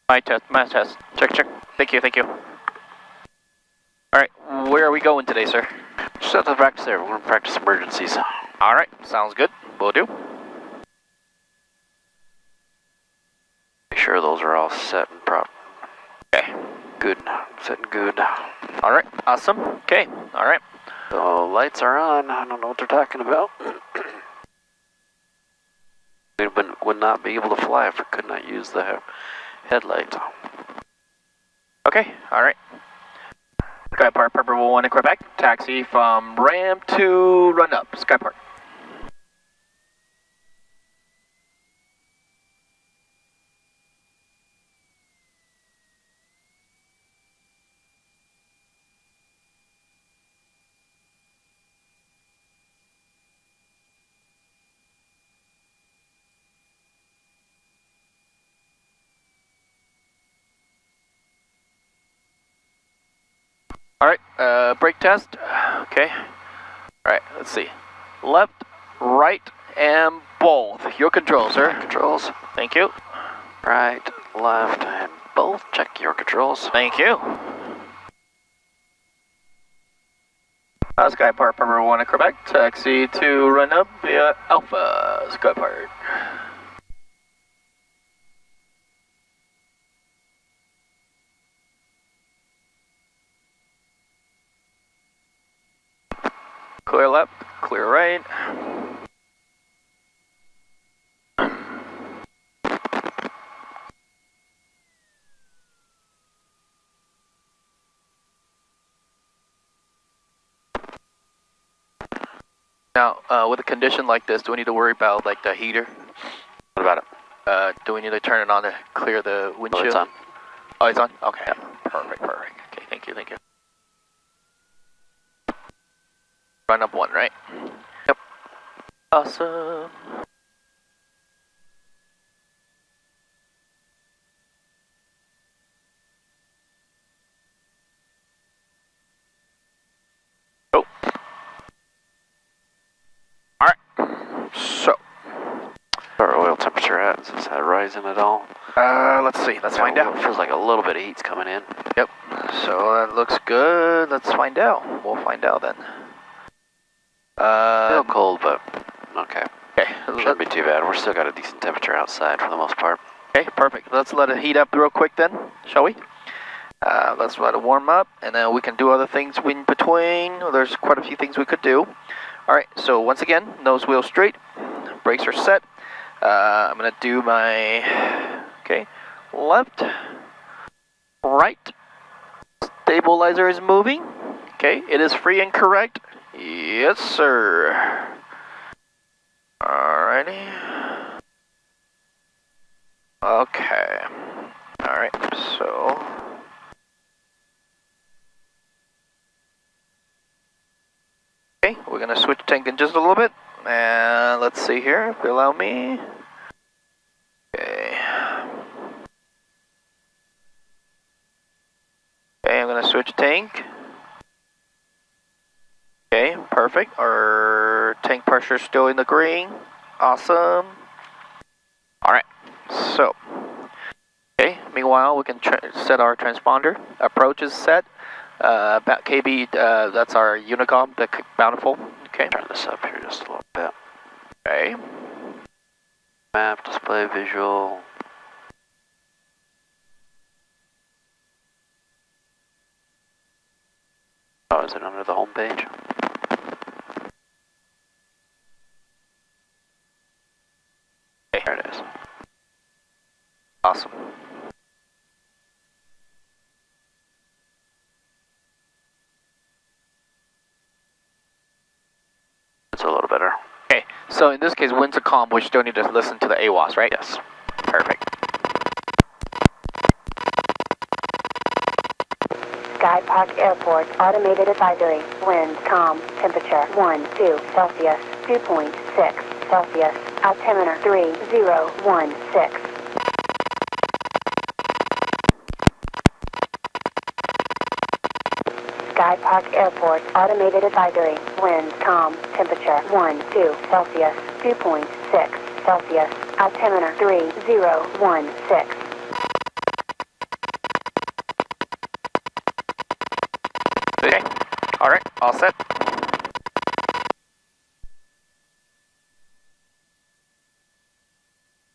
My test, my test. Check, check. Thank you, thank you. Alright, where are we going today, sir? Just out to the practice there. We're going to practice emergencies. Alright, sounds good. Will do. Make sure those are all set and prop. Okay. Good. Set and good. Alright, awesome. Okay, alright. The lights are on. I don't know what they're talking about. We would not be able to fly if we could not use the headlight. Okay, alright. Skypark, Purple 1 in Quebec. Taxi from ramp to run up. Skypark. Alright, brake test. Okay. Alright, let's see. Left, right, and both. Your controls, sir. Controls. Thank you. Right, left, and both. Check your controls. Thank you. Skypark, Purple 1 in Quebec. Taxi to run up via Alpha. Skypark. Clear left, clear right. Now, with a condition like this, do we need to worry about like the heater? What about it? Do we need to turn it on to clear the windshield? Oh, it's on. Oh, it's on? Okay. Yeah. Perfect, perfect. Okay, thank you, thank you. Run up 1, right? Yep. Awesome. Oh. Alright. So. Our oil temperature at? Is that rising at all? Let's see. Let's find out. It feels like a little bit of heat's coming in. Yep. So that looks good. Let's find out. We'll find out then. A little cold, but okay. Okay. Shouldn't be too bad. We're still got a decent temperature outside for the most part. Okay, perfect. Let's let it heat up real quick then, shall we? Let's let it warm up, and then we can do other things in between. There's quite a few things we could do. Alright, so once again, nose wheel straight. Brakes are set. I'm going to do my, okay, left, right. Stabilizer is moving. Okay, it is free and correct. Yes, sir. Alrighty. Okay. Alright, so. Okay, we're going to switch tank in just a little bit. And let's see here, if you allow me. Okay. Okay, I'm going to switch tank. Okay, perfect. Our tank pressure is still in the green. Awesome. Alright, so. Okay, meanwhile, we can set our transponder. Approach is set. KB, that's our Unicom, the Bountiful. Okay. Turn this up here just a little bit. Okay. Map, display, visual. Oh, is it under the home page? Okay. There it is. Awesome. It's a little better. Okay, so in this case, winds are calm, we still need to listen to the AWAS, right? Yes. Perfect. Skypark Airport automated advisory. Wind calm. Temperature 12 Celsius. 2.6 Celsius. Altimeter 3016. Skypark Airport automated advisory. Wind calm. Temperature 12 Celsius. 2.6 Celsius. Altimeter 3016. Okay. All right. All set.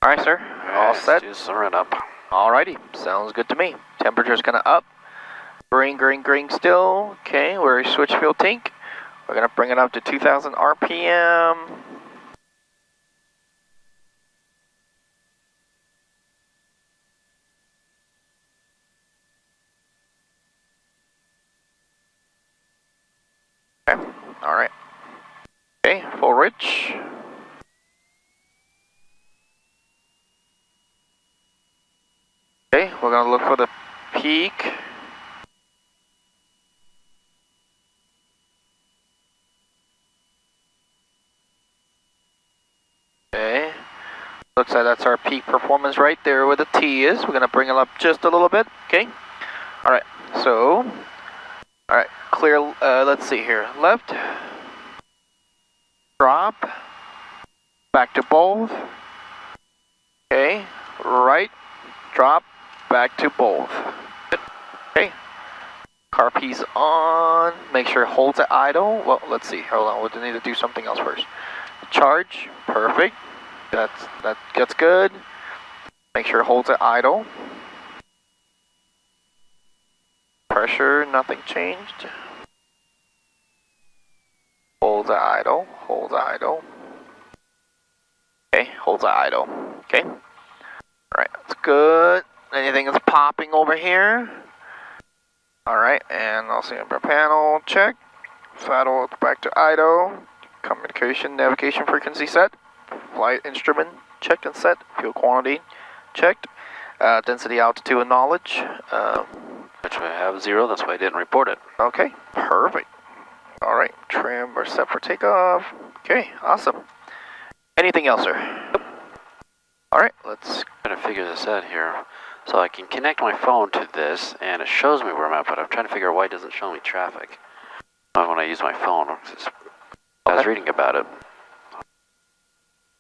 All right, sir. All set. Let's do some run up. Alrighty. Sounds good to me. Temperature's gonna up. Green still. Okay, we're switch fuel tank. We're gonna bring it up to 2,000 RPM. Okay, alright. Okay, full rich. Okay, we're gonna look for the peak. Okay, looks like that's our peak performance right there where the T is. We're gonna bring it up just a little bit, okay? Alright, so, alright, clear, let's see here. Left, drop, back to both, okay, right, drop, back to both. Okay, car piece on, make sure it holds at idle. Well, let's see, hold on, we'll need to do something else first. Charge, perfect, that's good. Make sure it holds at idle. Pressure, nothing changed. Holds at idle, holds at idle. Okay, holds at idle, okay. Alright, that's good. Anything is popping over here. Alright, and also upper panel, check. Saddle back to idle. Communication, navigation frequency set. Flight instrument, checked and set. Fuel quantity, checked. Density, altitude, and knowledge. Which I have 0, that's why I didn't report it. Okay, perfect. Alright, trim or set for takeoff. Okay, awesome. Anything else, sir? Nope. Alright, let's... I'm trying to figure this out here. So I can connect my phone to this, and it shows me where I'm at, but I'm trying to figure out why it doesn't show me traffic when I use my phone. I was reading about it.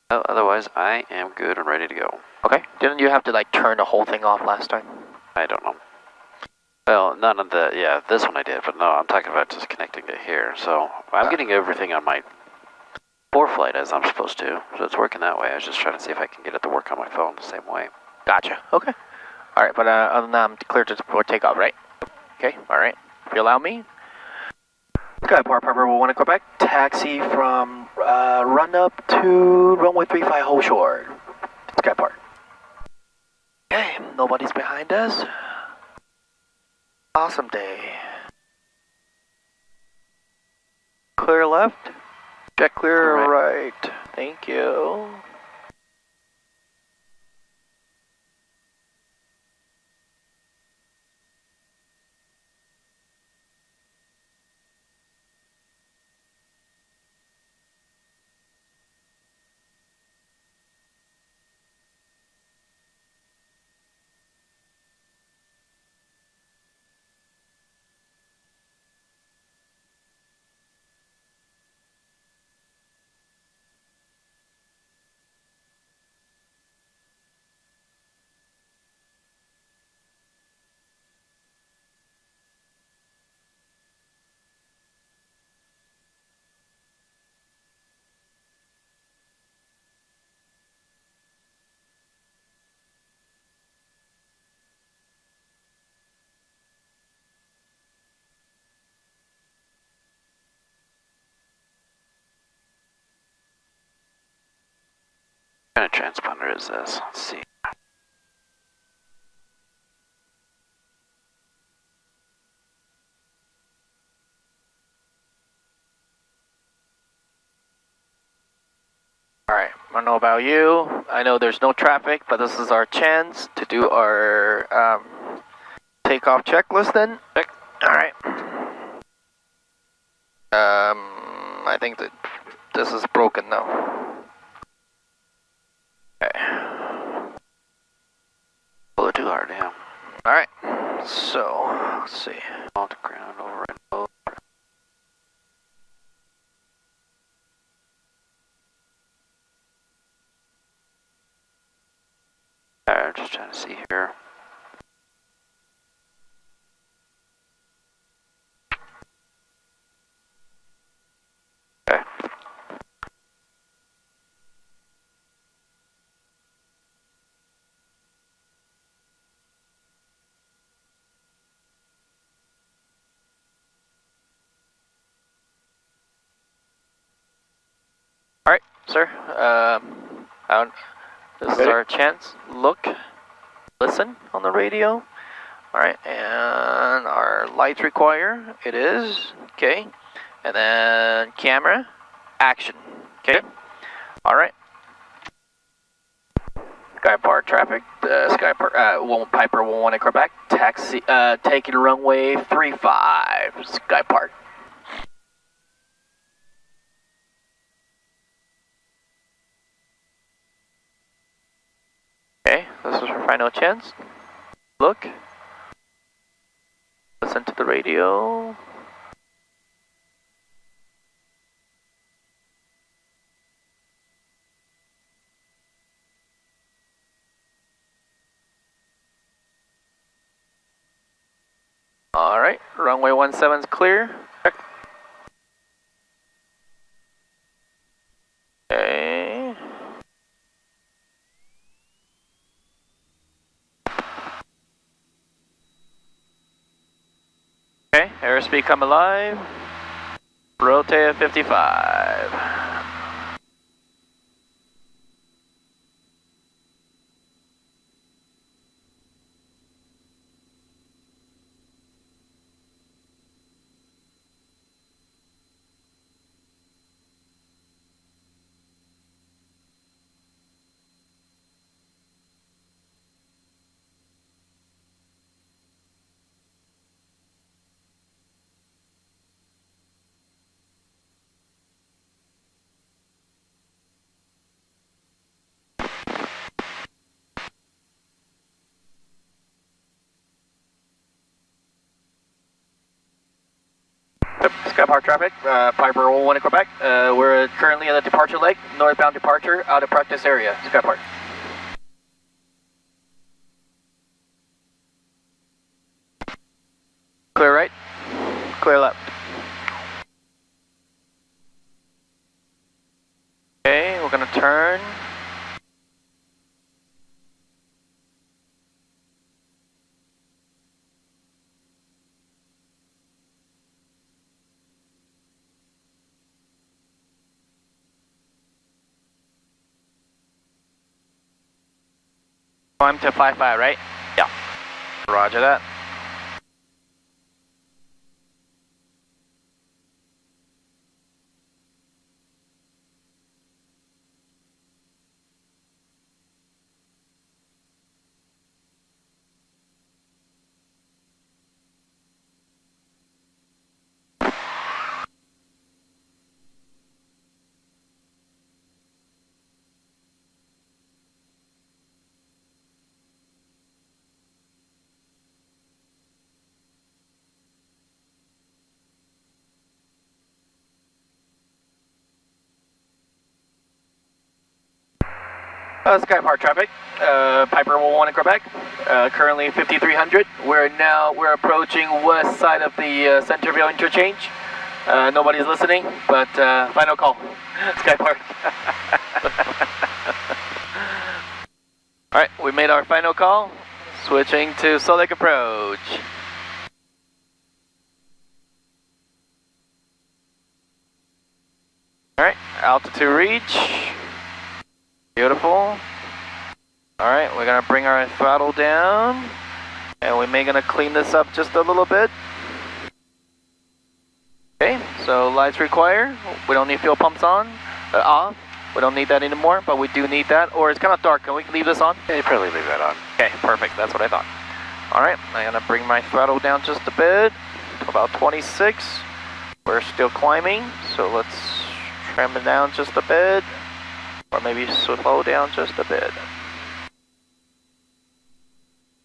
Otherwise, I am good and ready to go. Okay, didn't you have to like turn the whole thing off last time? I don't know. Well, none of the, yeah, this one I did, but no, I'm talking about just connecting it here. So I'm getting everything on my ForeFlight as I'm supposed to, so it's working that way. I was just trying to see if I can get it to work on my phone the same way. Gotcha, okay. Alright, but other than that, I'm clear for takeoff, right? Okay, alright. If you allow me. Skyport, Purple 1 Quebec, taxi from run up to runway 35 hold short. Skyport. Okay, nobody's behind us. Awesome day. Clear left. Check clear right. Thank you. What kind of transponder is this? Let's see. Alright, I don't know about you. I know there's no traffic, but this is our chance to do our takeoff checklist then. Alright. I think that this is broken now. Okay. Pull it too hard, yeah. Alright, so, let's see. All to ground over and over. Alright, just trying to see here. sir. This is our chance. Look, listen on the radio. All right, and our lights require. It is okay, and then camera, action. Okay. All right. Skypark traffic. Skypark. Piper 118 Quebec. Taxi. Taking runway 35. Skypark. Okay, this is our final chance. Look. Listen to the radio. Alright, runway 17 is clear. Check. Okay. Okay, airspeed come alive. Rotate at 55. Skypark traffic, Piper 118 Quebec. We're currently in the departure leg, northbound departure, out of practice area. Skypark. Clear right, clear left. Okay, we're gonna turn. Climb to 55, right? Yeah. Roger that. Skypark traffic, Piper 118 Quebec, currently 5300. We're approaching west side of the Centerville interchange. Nobody's listening, but final call, Skypark. All right, we made our final call. Switching to Salt Lake approach. All right, altitude reach. Beautiful. Alright, we're gonna bring our throttle down and we may gonna clean this up just a little bit. Okay, so lights require. We don't need fuel pumps on, off. We don't need that anymore, but we do need that. Or it's kind of dark, can we leave this on? Yeah, you probably leave that on. Okay, perfect, that's what I thought. Alright, I'm gonna bring my throttle down just a bit, to about 26. We're still climbing, so let's trim it down just a bit. Or maybe slow down just a bit.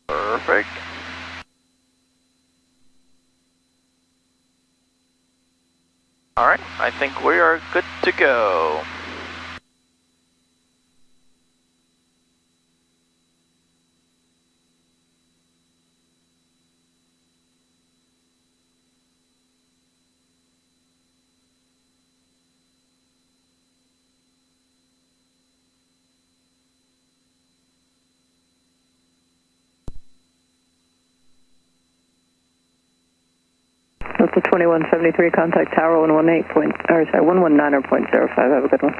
Perfect. Alright, I think we are good to go. Delta 2173, contact tower 119.05. Have a good one.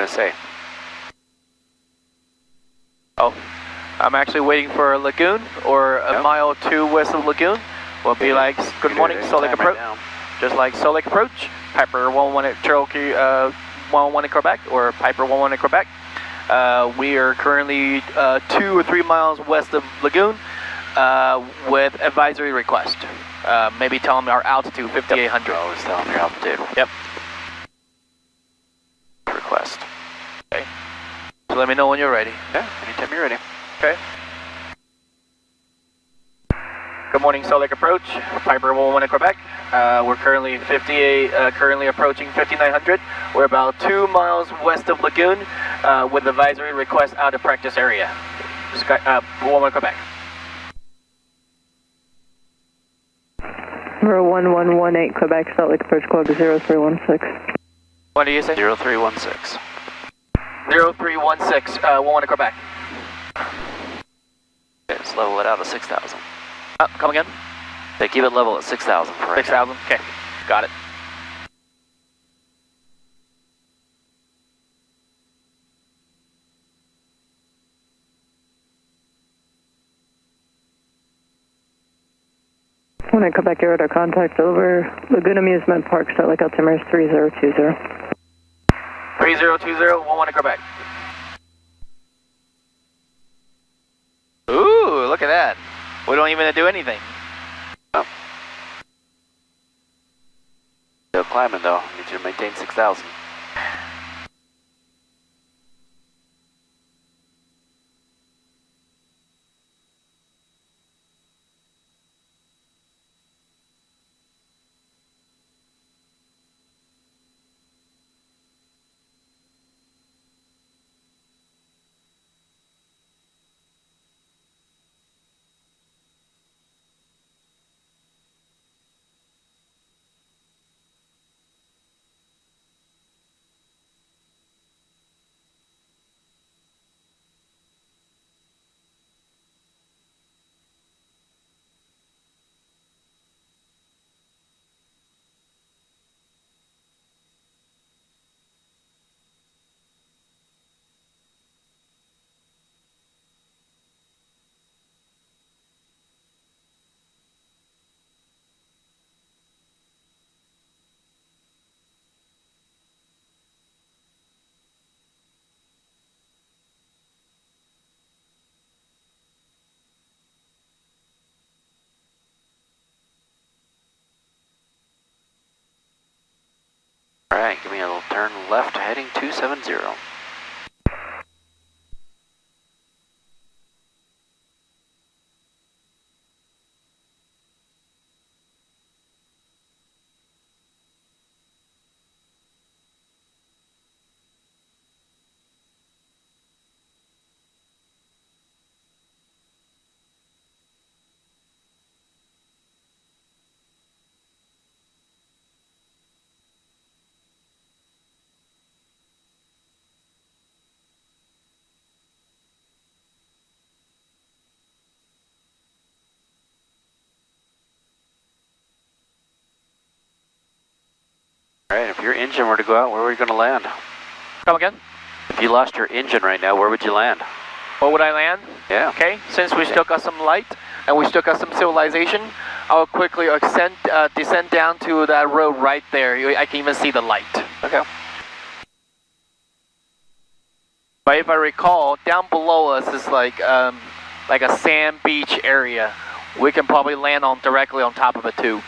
going to say? Oh, I'm actually waiting for a lagoon or a mile 2 west of lagoon. Will be like, good morning, Salt Lake approach. Just like Salt Lake approach, Piper 11 at Cherokee 11 in Quebec, or Piper 11 in Quebec. We are currently 2 or 3 miles west of lagoon with advisory request. Maybe tell them our altitude, 5,800. Always tell them your altitude. Yep. Request. Okay. So let me know when you're ready. Yeah, anytime you're ready. Okay. Good morning, Salt Lake approach, Piper 11 in Quebec. We're currently currently approaching 5,900. We're about 2 miles west of Lagoon with advisory request out of practice area. Sky, 11 Quebec. 1118 Quebec, Salt Lake approach code 0316. What do you say? 0316. 0316, 11 Quebec. Okay, let's level it out at 6,000. Come again? They keep it level at 6,000 for right 6,000, okay, got it. When I come back, radar contact over. Lagoon Amusement Park, Salt Lake altimeter is 3020. 3020, 11 Quebec. Ooh, look at that. We don't even do anything. Oh. Still climbing though. Need you to maintain 6,000. Alright, give me a little turn left heading 270. Alright, if your engine were to go out, where are we going to land? Come again? If you lost your engine right now, where would you land? Where would I land? Yeah. Okay, since we still got some light and we still got some civilization, I'll quickly descend down to that road right there. I can even see the light. Okay. But if I recall, down below us is like a sand beach area. We can probably land on directly on top of it too.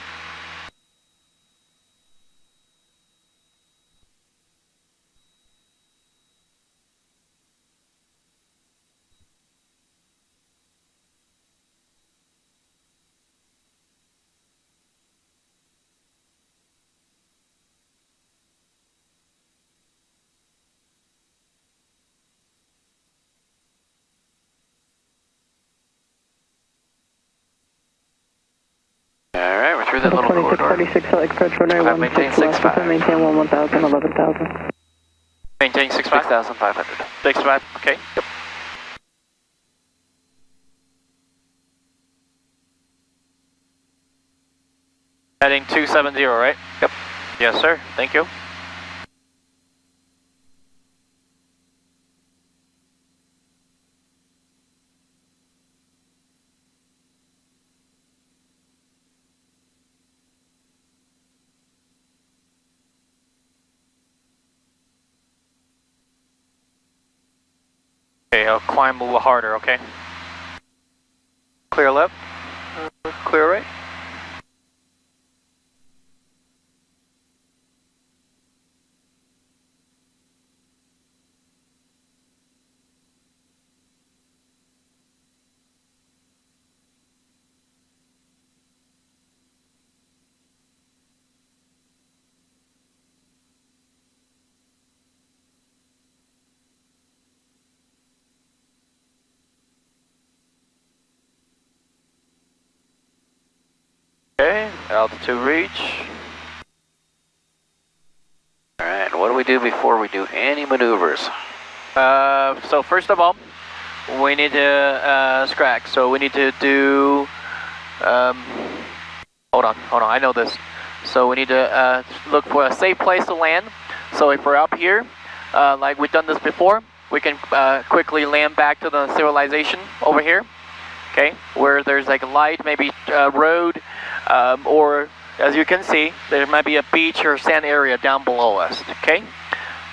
Alright, we're through that little corridor. 46, Salt Lake approach runway 16 left, maintain 11,000, 11,000. Maintain 6,500. 6,500. 6,500, okay. Yep. Heading 270, right? Yep. Yes, sir. Thank you. Okay, I'll climb a little harder, okay? Clear left, clear right. Okay, altitude reach. Alright, what do we do before we do any maneuvers? So first of all, we need to scratch. So we need to do. Hold on, I know this. So we need to look for a safe place to land. So if we're up here, like we've done this before, we can quickly land back to the civilization over here. Okay, where there's like a light, maybe road, or as you can see, there might be a beach or sand area down below us. Okay,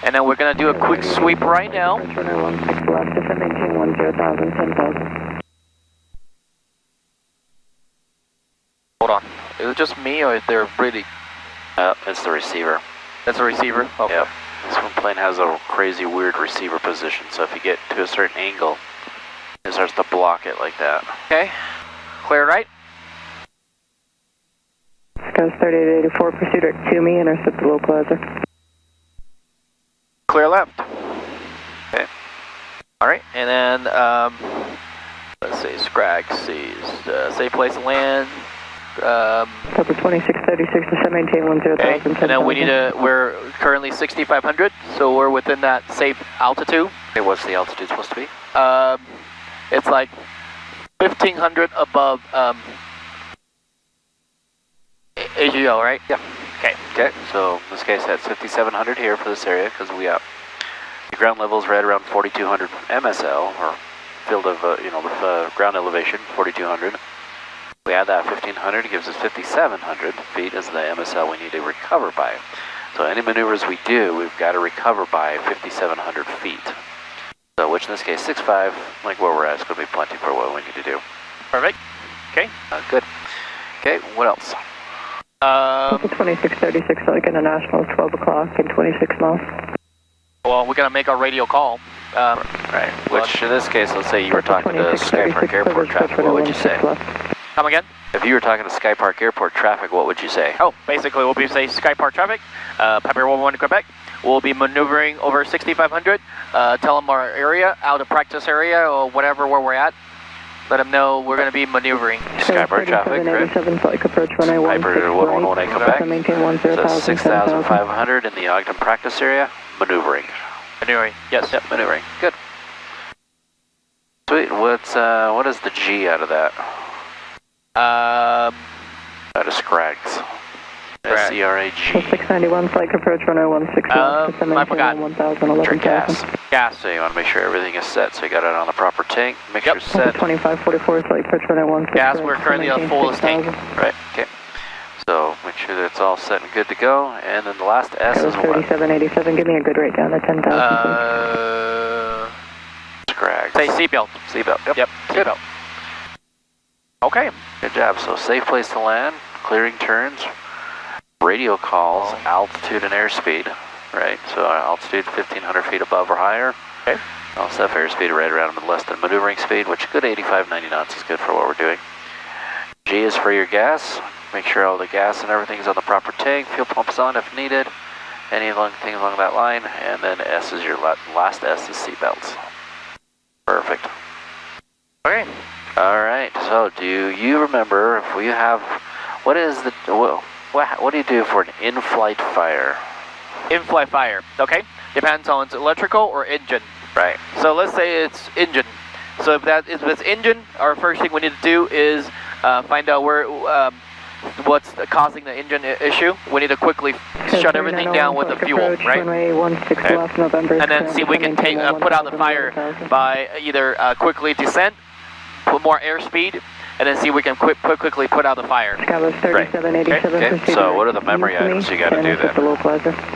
and then we're gonna do a quick sweep right now. Hold on, is it just me or is there really? It's the receiver. That's a receiver? Okay. Yep. This one plane has a crazy weird receiver position, so if you get to a certain angle, it starts to block it like that. Okay, clear right. Skies 3884, pursuit at 2 me, intercept the localizer. Clear left. Okay. Alright, and then, let's see, Scrag sees safe place to land. Copy 2636 to maintain 10,000. Okay, and then we need to, we're currently 6,500, so we're within that safe altitude. Okay, what's the altitude supposed to be? It's like 1,500 above AGL, right? Yep. Okay. Okay, so in this case that's 5,700 here for this area because we up. The ground level is right around 4,200 MSL, or field of, the ground elevation, 4,200. We add that 1,500, it gives us 5,700 feet as the MSL we need to recover by. So any maneuvers we do, we've got to recover by 5,700 feet. So which in this case, 6.5, like where we're at, is going to be plenty for what we need to do. Perfect. Okay. Good. Okay, what else? 2636, like international, 12 o'clock and 26 miles. Well, we're going to make our radio call. Right, which in this case, let's say you were talking to Sky Park Airport traffic, what would you say? Come again? If you were talking to Sky Park Airport traffic, what would you say? Oh, basically we'll be saying Sky Park traffic, Pepper 11 Quebec. We'll be maneuvering over 6,500. Tell them our area, out of practice area or whatever where we're at. Let them know we're going to be maneuvering. Sky Park traffic, right? Piper 1118 Quebec. So 6,500 in the Ogden practice area, maneuvering. Maneuvering, yes. Yep, maneuvering. Good. Sweet. What is the G out of that? Out of Scrags. SCRAG. 691, flight approach runway 16 I forgot. 1,011 gas. Gas. So you want to make sure everything is set, so you got it on the proper tank. Make sure it's set. 2544, flight approach runway 16. Gas, we're currently on fullest tank. Right, okay. So make sure that it's all set and good to go. And then the last S is what? 3787, give me a good rate down to 10,000. Scrags. Say seatbelt. Seatbelt, Yep, seatbelt. Okay. Good job. So safe place to land, clearing turns, radio calls, altitude and airspeed, right? So our altitude 1,500 feet above or higher. Okay. Also have airspeed right around less than maneuvering speed, which good 85, 90 knots is good for what we're doing. G is for your gas. Make sure all the gas and everything is on the proper tank. Fuel pumps on if needed. Anything along that line. And then S is your last S is seatbelts. Perfect. Okay. All right. So do you remember if we have, what do you do for an in-flight fire? In-flight fire, okay? Depends on it's electrical or engine. Right. So let's say it's engine. So if it's engine, our first thing we need to do is find out what's causing the engine issue. We need to quickly shut everything down with the fuel, right? And then see if we can put out the fire by either quickly descent, put more airspeed, and then see if we can quickly put out the fire. Right. Okay. So what are the memory items you got to do then?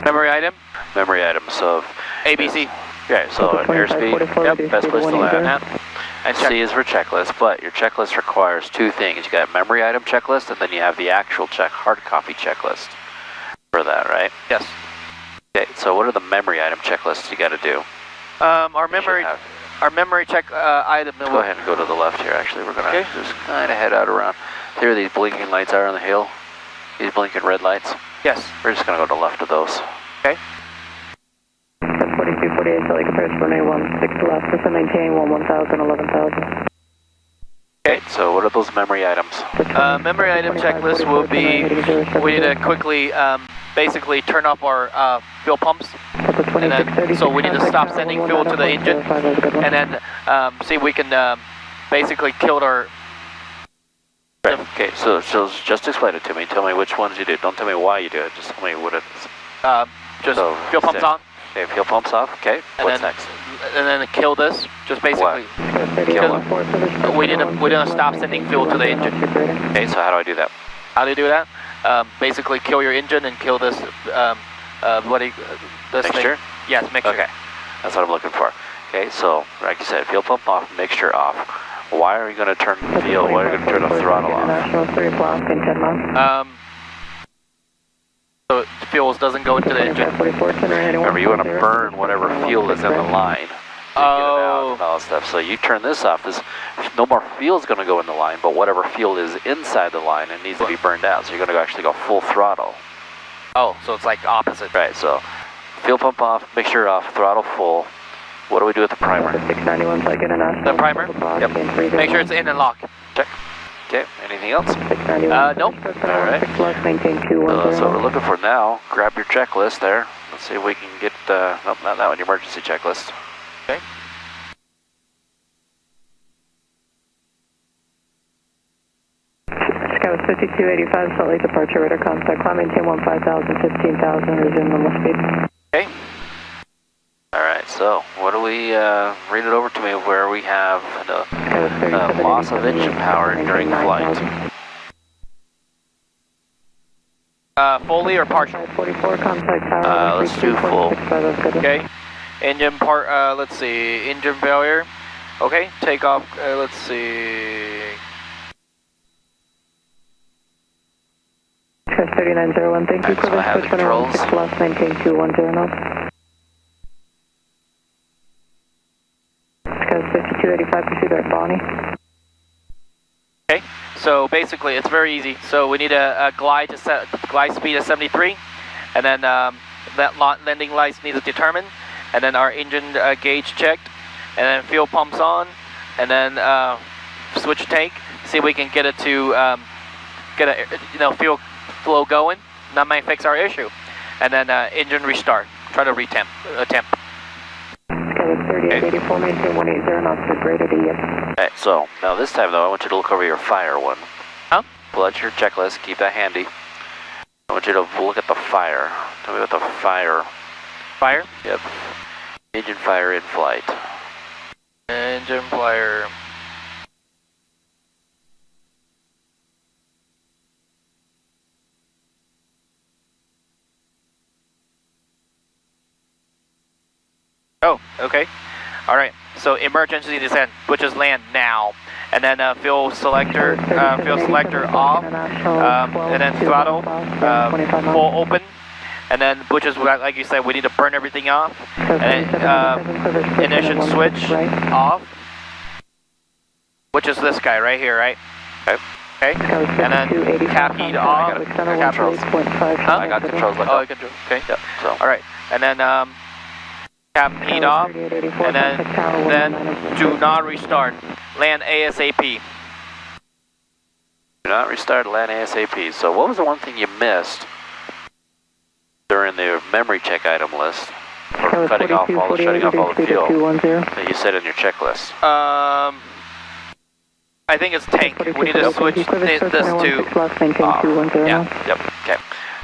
Memory item? Memory items of ABC. Okay, so airspeed, Yep, best place to land. Yeah. And check. C is for checklist, but your checklist requires two things. You got a memory item checklist, and then you have the actual hard copy checklist for that, right? Yes. Okay, so what are the memory item checklists you got to do? Our memory check item. Go ahead and go to the left here. Actually, we're gonna just kind of head out around. Here, these blinking lights are on the hill. These blinking red lights. Yes. We're just gonna go to the left of those. Okay. 4248, Charlie compares for 116 left, percent maintaining 1000, 11,000. Okay. So what are those memory items? Memory item checklist will be, we need to quickly basically turn off our fuel pumps. And then, so we need to stop sending fuel to the engine. And then see if we can basically kill our... Right. Okay, so just explain it to me. Tell me which ones you do. Don't tell me why you do it. Just tell me what it is. Just fuel pumps on. Okay, fuel pumps off. Okay, what's next? And then kill this. Just basically. We need to stop sending fuel to the engine. Okay, so how do I do that? How do you do that? Basically, kill your engine and kill this. This mixture? Thing. Yes, mixture. Okay, that's what I'm looking for. Okay, so like you said, fuel pump off, mixture off. Why are you going to turn fuel? Why are you going to turn the throttle off? So fuel doesn't go into the engine. Remember, you want to burn whatever fuel is in the line. Oh. And all that stuff. So you turn this off. No more fuel is going to go in the line, but whatever fuel is inside the line, it needs to be burned out. So you're going to actually go full throttle. Oh, so it's like opposite. Right. So fuel pump off, mixture off, throttle full. What do we do with the primer? The primer? Yep. Make sure it's in and lock. Check. Okay. Anything else? Nope. All right. So what we're looking for now, grab your checklist there. Let's see if we can get, nope, not that one, your emergency checklist. Okay. Sky 5285, Salt Lake departure, radar contact, climb maintain 15,000, 15,000, resume normal speed. Okay. Alright, so what do we, read it over to me where we have the loss of engine power during flight. Fully or partial? 44, contact tower. Let's do full. Okay. Engine part, let's see, engine failure. Okay, take off, let's see. Crest 3901, thank you. Right, so I have the controls. Last maintain 210 knots. Sky 5285, proceed at Bonnie. Okay, so basically it's very easy. So we need a glide speed of 73, and then that landing lights needs to determine, and then our engine gauge checked, and then fuel pumps on, and then switch tank. See if we can get it to get a fuel flow going. That might fix our issue, and then engine restart. Try to attempt. Sky 3884, maintain 180 knots for greater to Okay, so now this time though, I want you to look over your fire one. Huh? Pull out your checklist, keep that handy. I want you to look at the fire. Tell me about the fire. Fire? Yep. Engine fire in flight. Engine fire. Oh, okay. All right. So emergency descent, which is land now, and then fuel selector off, and then throttle full open, and then which is like you said, we need to burn everything off, and then ignition switch off, which is this guy right here, right? Okay. And then cap heat off. I got controls. Huh? I got controls. Oh, control. Okay. Yep. So. All right. And then cap heat off, and then do not restart. Land ASAP. Do not restart, land ASAP. So what was the one thing you missed during the memory check item list for shutting off all the fuel that you said in your checklist? I think it's tank. We need to switch this to off. Yeah. Yep. Okay.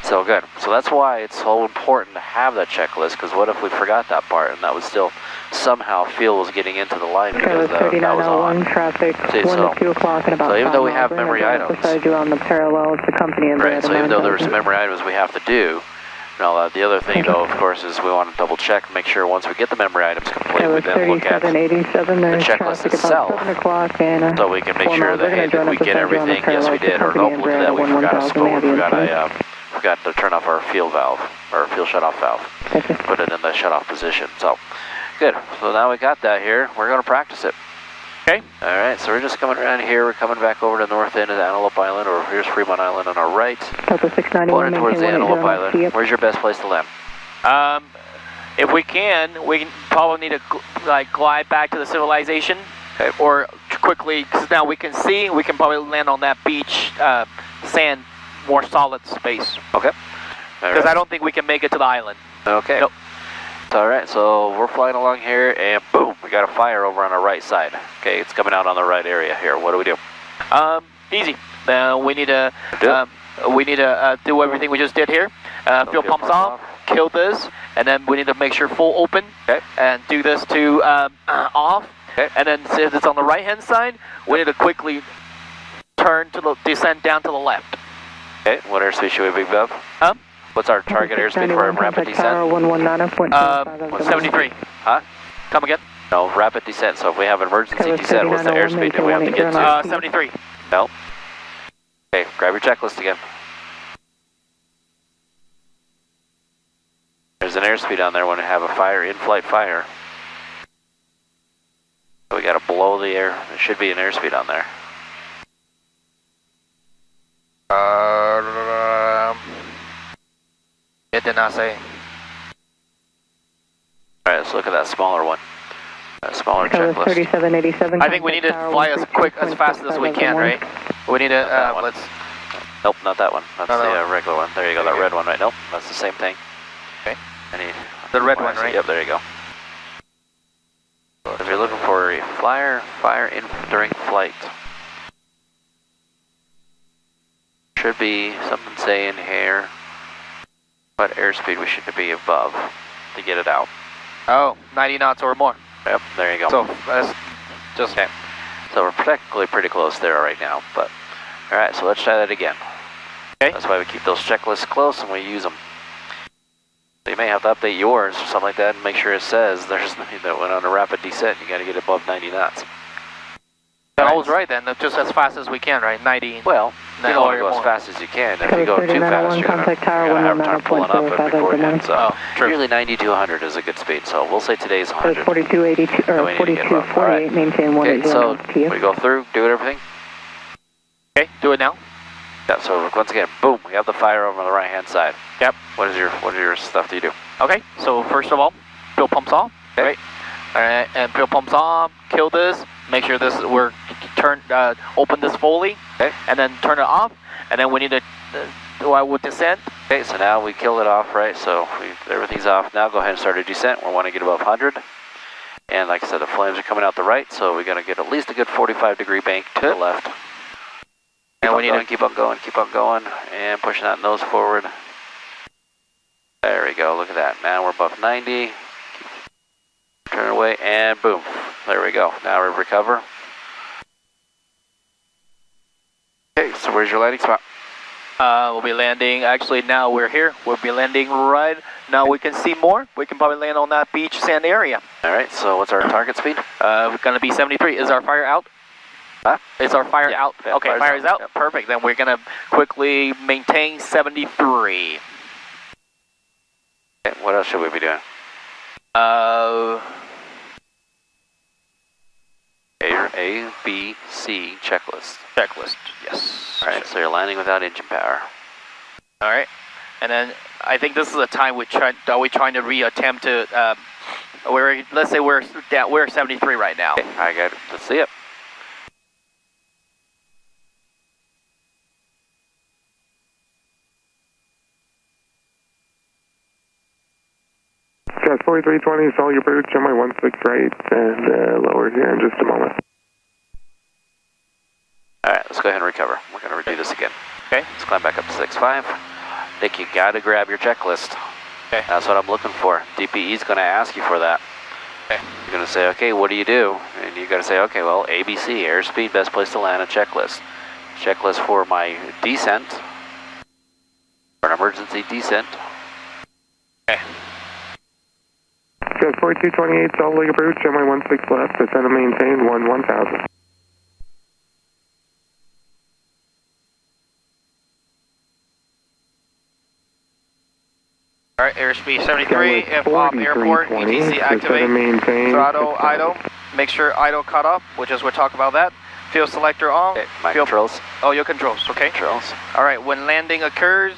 So good. So that's why it's so important to have that checklist, because what if we forgot that part and that was still somehow fuel was getting into the line because that was on. Traffic, See, 1 to 2 o'clock in about so even though we have hours, memory items, you on the parallel of the company right, so even though there's memory items we have to do, Now, the other thing, though, of course, is we want to double check, make sure once we get the memory items complete, we then look at 3787, there's checklist traffic itself. about 7 o'clock and so we can make sure that, hey, did we get everything? Yes, we did. Or nope, look at that, we forgot to turn off our field valve, or field shutoff valve. Gotcha. Put it in the shutoff position. So, good. So now we got that here. We're going to practice it. Okay. All right, so we're just coming around here. We're coming back over to the north end of Antelope Island, or here's Fremont Island on our right. Delta 691, Pointed towards the Antelope Island. Where's your best place to land? If we can probably need to like glide back to the civilization, okay. Or quickly, because now we can see, we can probably land on that beach, sand, more solid space. Okay. Because I don't think we can make it to the island. Okay. Nope. All right, so we're flying along here, and boom, we got a fire over on our right side. Okay, it's coming out on the right area here. What do we do? Easy. We need to do everything we just did here. Fuel pumps off, kill this, and then we need to make sure full open. Okay. And do this to off. Okay. And then if it's on the right hand side, we need to quickly turn to the descend down to the left. Okay. What airspeed should we be above? What's our target airspeed for a rapid descent? 73. Huh? Come again? No, rapid descent. So if we have an emergency descent, what's the airspeed that we have to get to? 73. No. Okay, grab your checklist again. There's an airspeed on there when we have a fire, in-flight fire. So we got to blow the air. There should be an airspeed on there. It did not say. All right, let's look at that smaller one. That smaller checklist. 3787. I think we need to fly as fast as we can, right? We need to, let's... Nope, not that one. That's the regular one. There you go, that red one, right? Nope, that's the same thing. Okay. The red one, right? Yep, there you go. So if you're looking for a fire during flight, should be something saying here what airspeed we should be above to get it out. Oh, 90 knots or more. Yep, there you go. So that's just... Okay. So we're technically pretty close there right now, but... Alright, so let's try that again. Okay. That's why we keep those checklists close and we use them. So you may have to update yours or something like that and make sure it says there's nothing that went on a rapid descent, you gotta get above 90 knots. That was right then, just as fast as we can, right? 90. Well, you don't want to go as fast as you can. If you go too fast, you're going to have a time pulling up it beforehand. So usually 90 to 100 is a good speed. So we'll say today's 100. 4282 or 4248, maintain 180. Okay, so we go through, do everything. Okay, do it now. Yeah. So once again, boom, we have the fire over on the right hand side. Yep. What is your stuff that you do? Okay. So first of all, fuel pumps off. Okay. Right. All right, and fuel pumps off. Kill this. Make sure we're open this fully. Okay. And then turn it off. And then we need to we'll descent. Okay. So now we killed it off, right? So everything's off. Now go ahead and start a descent. We want to get above 100. And like I said, the flames are coming out the right, so we're going to get at least a good 45-degree bank to the left. And we need to keep on going, and pushing that nose forward. There we go, look at that. Now we're above 90. Turn away, and boom. There we go. Now we recover. Okay, so where's your landing spot? We'll be landing, actually now we're here. We'll be landing right, now we can see more. We can probably land on that beach sand area. Alright, so what's our target speed? We're going to be 73. Is our fire out? Huh? Is our fire out? Yeah, okay, fire is out. Yep. Perfect. Then we're going to quickly maintain 73. Okay, what else should we be doing? A, B, C checklist. Checklist, yes. Alright, so you're landing without engine power. Alright, and then I think this is the time we're trying to re-attempt to, let's say we're 73 right now. Okay, I got it. Let's see it. Cat 4320, follow your boots, runway 16 right, and lower here in just a moment. Alright, let's go ahead and recover. We're going to redo this again. Okay. Let's climb back up to 6.5. Nick, you got to grab your checklist. Okay. That's what I'm looking for. DPE is going to ask you for that. Okay. You're going to say, okay, what do you do? And you got to say, okay, well, ABC, airspeed, best place to land, a checklist. Checklist for my descent, for an emergency descent. Okay. Jet 4228, Salt Lake approach, runway 16 left, descend and maintain 1000. All right, airspeed 73, F-Pop airport, ETC activate, throttle idle, make sure idle cut off, which is we'll talk about that. Fuel selector on. Okay, my controls. Oh, your controls, okay. Controls. All right, when landing occurs,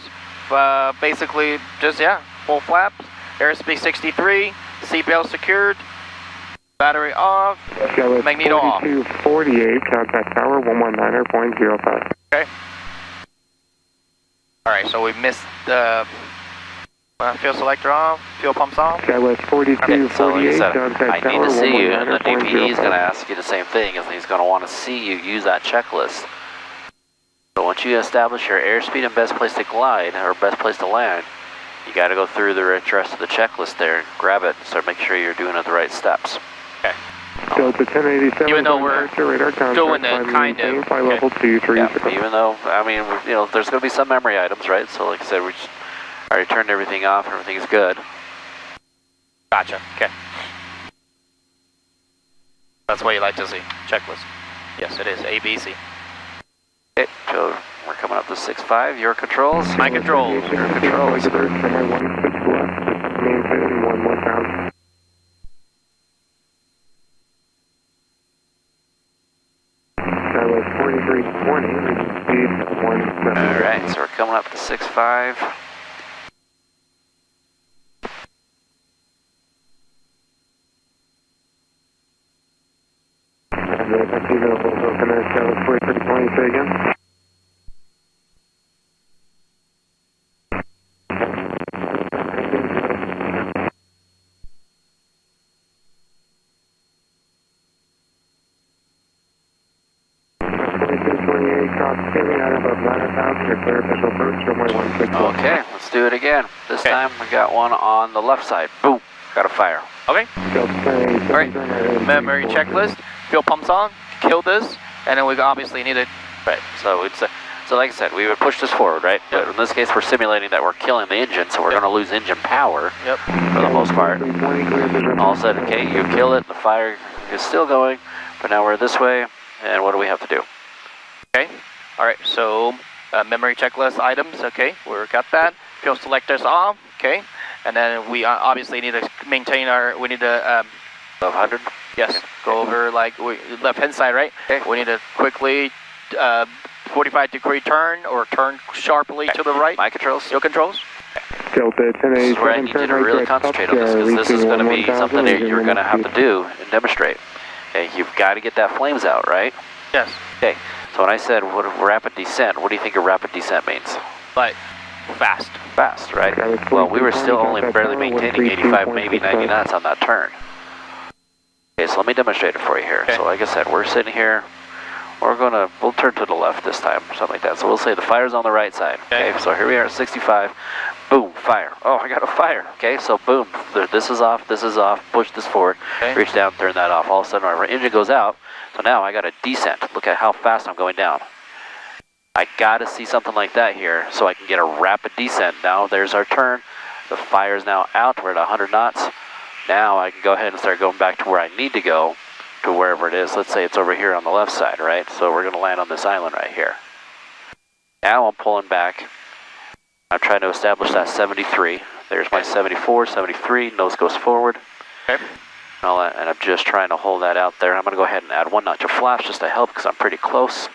basically just, full flaps, airspeed 63, seatbelt secured, battery off, magneto off. 4248, contact tower 119.05. Okay. All right, so we missed the fuel selector off, fuel pumps off. Skywest 4248, So like I said, contact I need tower to see you, and the DPE is going to 119.05. ask you the same thing, and he's going to want to see you use that checklist. So once you establish your airspeed and best place to glide, or best place to land, you got to go through the rest of the checklist there, grab it, so make sure you're doing it the right steps. Okay. Delta 1087, Even though we're radar contact, doing it kind of, fly level 230. Yeah, even though, I mean, you know, there's going to be some memory items, right? So like I said, we just already turned everything off, everything's good. Gotcha, okay. That's what you like to see, checklist. Yes, it is, ABC. Okay, so we're coming up to 6.5, your controls. My controls. Your controls. Runway 16 left, maintain 1000. Skywest 4320, speed 17. Alright, so we're coming up to 6.5. I see no holes open there, Skywest 4320, say again. Okay, let's do it again. This Okay. time we got one on the left side. Boom, got a fire. Okay, alright, memory checklist, fuel pumps on, kill this, and then we obviously need to, Right, so it's so like I said, we would push this forward, right? But in this case, we're simulating that we're killing the engine, so we're going to lose engine power for the most part. All of a sudden, okay, you kill it, the fire is still going, but now we're this way, and what do we have to do? okay. Alright, so memory checklist items, okay, we got that. Fuel selectors off, okay. And then we obviously need to maintain we need to, 100? yes, go over like left hand side, right? Okay. We need to quickly 45-degree turn or turn sharply to the right. My controls? Your controls? Delta 1087, This is where I need you to really concentrate on this, because this is going to be something that you're going to have to do and demonstrate. Okay, you've got to get that flames out, right? Yes. Okay, so when I said rapid descent, what do you think a rapid descent means? Like fast. Fast, right? Well, we were still only barely maintaining 85, maybe 90 knots on that turn. Okay, so let me demonstrate it for you here. Okay. So like I said, we're sitting here, we'll turn to the left this time, something like that. So we'll say the fire's on the right side. Okay, so here we are at 65, boom, fire. Oh, I got a fire. Okay, so boom, this is off, push this forward, Okay. reach down, turn that off. All of a sudden our engine goes out, so now I got a descent. Look at how fast I'm going down. I gotta see something like that here so I can get a rapid descent. Now there's our turn. The fire is now out. We're at 100 knots. Now I can go ahead and start going back to where I need to go, to wherever it is. Let's say it's over here on the left side, right? So we're gonna land on this island right here. Now I'm pulling back. I'm trying to establish that 73. There's my 74, 73, nose goes forward. Okay. All that, and I'm just trying to hold that out there. I'm gonna go ahead and add 1 notch of flaps just to help because I'm pretty close.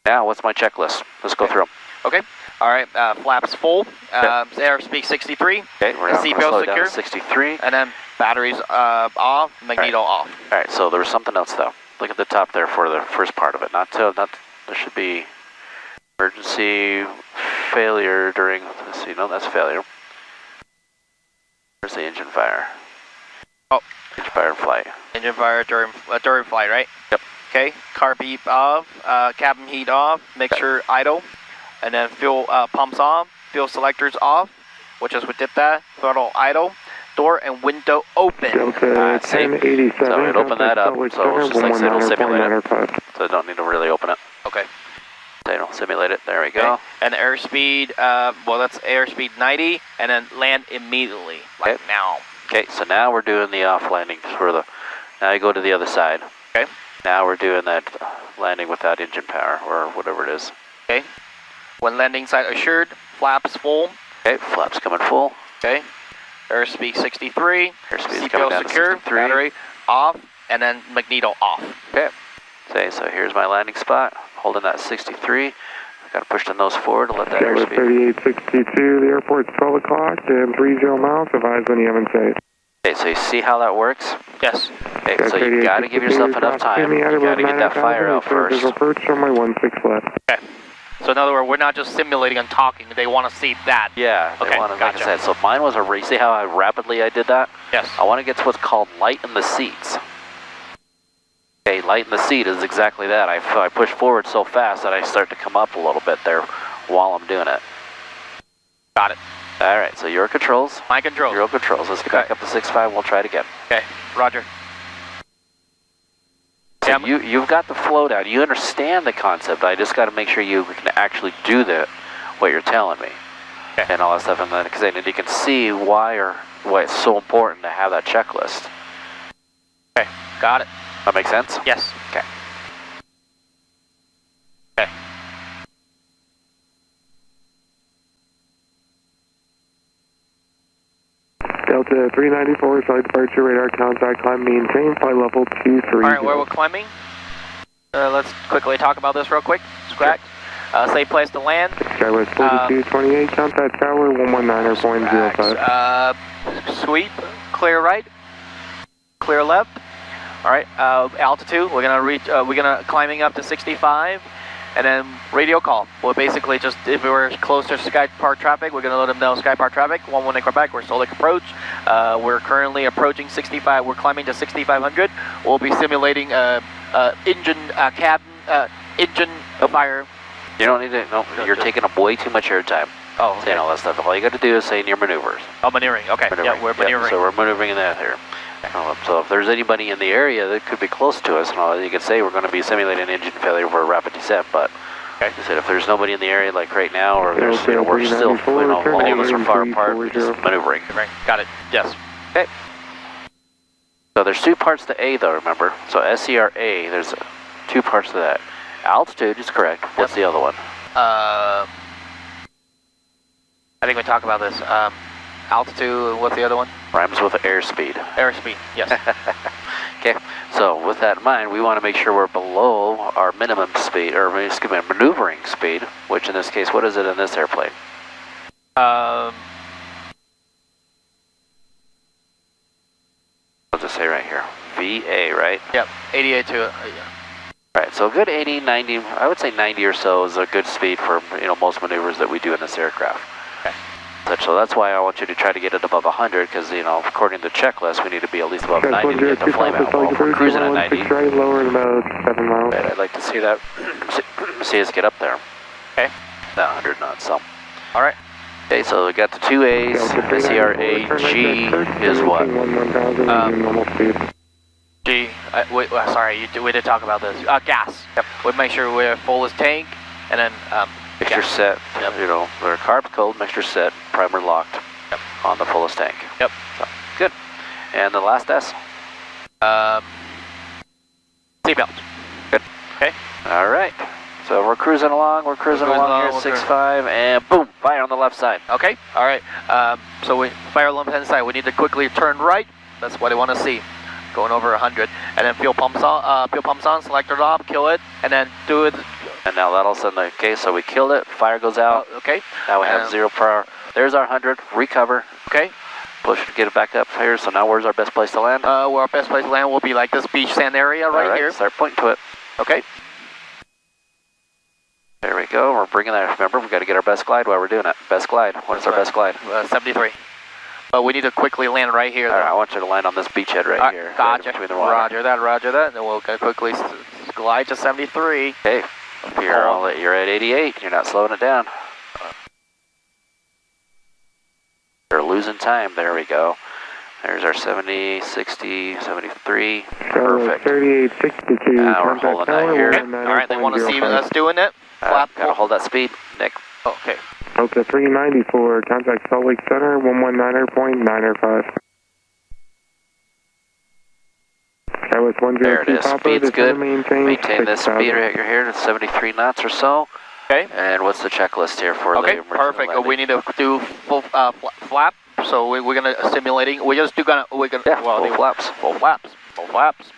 Now, what's my checklist? Let's go through them. Okay. Alright, flaps full, airspeed 63, Okay, we're now seatbelt slow down to secure. 63. and then batteries off, magneto off. All right, so there was something else though. Look at the top there for the first part of it. There should be emergency failure during. Let's see, no, that's failure. Where's the engine fire? Oh. Engine fire in flight. Engine fire during flight, right? Yep. Okay, car beep off, cabin heat off, mixture idle, and then fuel pumps on, fuel selectors off, which is we did that, throttle idle, door and window open. Delta See? 1087, So it opened that up, so it's just like it'll simulate it. So I don't need to really open it. Okay. Simulate it. There we Okay. go. And airspeed, well, that's airspeed 90, and then land immediately, like Okay. now. Okay, so now we're doing the off landing for the. Now you go to the other side. Okay. Now we're doing that landing without engine power or whatever it is. Okay. When landing site assured, flaps full. Okay, flaps coming full. Okay. Airspeed 63. Airspeed's coming down Seatbelt to secure. 63. Battery off, and then magneto off. Okay. So here's my landing spot. Holding that 63. I gotta push the nose forward to let that Tower airspeed. 3862, the airport's 12 o'clock and 30 miles. Advise when you have in sight. Okay, so you see how that works? Yes. Okay, so you gotta give yourself enough time. You gotta get that fire out first. Approach on my 16 left. Okay. So in other words, we're not just simulating and talking. They want to see that. Yeah, they Okay, want to, gotcha. like I said, so mine was a, see how rapidly I did that? Yes. I want to get to what's called light in the seats. Okay, light in the seat is exactly that. I push forward so fast that I start to come up a little bit there while I'm doing it. Got it. All right, so your controls. My control. Your controls. Let's get back up to 6.5. We'll try it again. Okay. Roger. So you've got the flow down. You understand the concept. I just got to make sure you can actually do what you're telling me, okay. and all that stuff. And then because you can see why it's so important to have that checklist. Okay. Got it. That makes sense? Yes. Okay. Okay. Delta 394, side departure radar contact climb maintain, flight level 23. All right, where we're climbing. Let's quickly talk about this real quick. Scratch. Safe place to land. Skywest 4228, contact tower 119.05. Sweep. Clear right. Clear left. All right. Altitude. We're gonna reach. We're gonna climbing up to 65, and then radio call. Well, basically just if we're close to Sky Park traffic, we're gonna let them know Sky Park traffic. 11 Quebec. We're Solik approach. We're currently approaching 65. We're climbing to 6,500. We'll be simulating engine cabin engine fire. You don't need to. No, you're taking up way too much airtime. Oh, okay. Saying all that stuff. All you got to do is say in your maneuvers. Oh, maneuvering. Okay. Yeah, we're maneuvering. So we're maneuvering in that here. So if there's anybody in the area that could be close to us, you could say we're going to be simulating engine failure for a rapid descent. But okay. I said if there's nobody in the area like right now, or there's we're still all of us are far apart, we're just maneuvering. Got it. Yes. Okay. So there's two parts to A though. Remember. So SCRA. There's two parts to that. Altitude is correct. What's the other one? I think we talked about this. Altitude, what's the other one? Rhymes with airspeed. Airspeed, yes. Okay, so with that in mind, we want to make sure we're below our minimum speed, or excuse me, maneuvering speed, which in this case, what is it in this airplane? I'll just say right here, VA, right? Yep, 88 to yeah. Right, so a good 80, 90, I would say 90 or so is a good speed for most maneuvers that we do in this aircraft. Okay. So that's why I want you to try to get it above 100, because according to the checklist, we need to be at least above 90 to get the flame out. Well, if we're cruising at 90, right, lower about 7 miles. I'd like to see that, see us get up there. Okay. Not 100 knots, so. All right. Okay, so we got the two A's. SCRA-G is what? G. Wait, sorry, we did talk about this. Gas. Yep. We make sure we're full as tank, and then mixture set. Yep. We're carb cold, mixture set, primer locked. Yep. On the fullest tank. Yep. So, good. And the last S? Seatbelt. Good. Okay. All right. So we're cruising along. We're cruising along here at 6.5, and boom, fire on the left side. Okay. All right. So we fire on the left hand side. We need to quickly turn right. That's what I want to see. Going over 100, and then fuel pumps on. Selector knob, kill it, and then do it. And now that'll send the. Okay, so we killed it. Fire goes out. Okay. Now we have 0 power. There's our 100. Recover. Okay. Push to get it back up here. So now where's our best place to land? Where our best place to land will be like this beach sand area right here. Start pointing to it. Okay. There we go. We're bringing that. Remember, we got to get our best glide while we're doing it. Best glide. What is our best glide? 73. But we need to quickly land right here. All right, I want you to land on this beachhead right here. Gotcha. Right between the water. Roger that. Roger that. Then we'll quickly glide to 73. Okay. You're at 88. You're not slowing it down. You're losing time. There we go. There's our 70, 60, 73. Charlotte Perfect. 3862. Now we're Contact holding that tower, here. Okay. All right, they want to see us doing it. Flap. Gotta hold that speed, Nick. Okay. Delta 394. Contact Salt Lake Center 119.905. Charlotte 102 There it is. Papa. Speed's good. Maintain this speed right here to 73 knots or so. Okay. And what's the checklist here for Okay, the emergency perfect. landing? We need to do full flap. So we're gonna simulating. We're just we're gonna full flaps. Full flaps.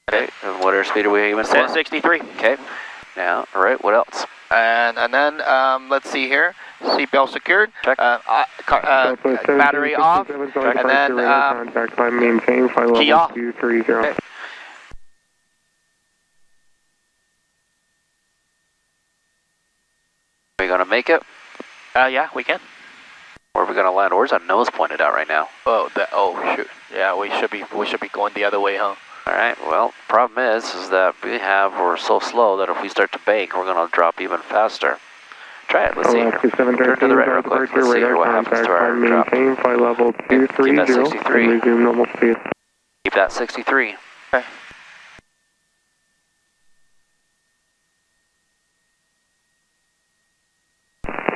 Okay. And what airspeed are we aiming for? 63. Okay. Now, all right. What else? And then let's see here. Seatbelt secured. Check. Battery off. And then contact climb maintain flight key level off. 230. Okay. Are we gonna make it? Yeah, we can. Where are we gonna land? Where's our nose pointed out right now? Oh, shoot. Yeah, we should be going the other way, huh? All right. Well, problem is that we're so slow that if we start to bank, we're gonna drop even faster. Try it. Let's see here. Turn to the right real quick. Let's see here what happens to our drop. Maintain flight level 230 that 63. and resume normal speed. Keep that 63. Okay.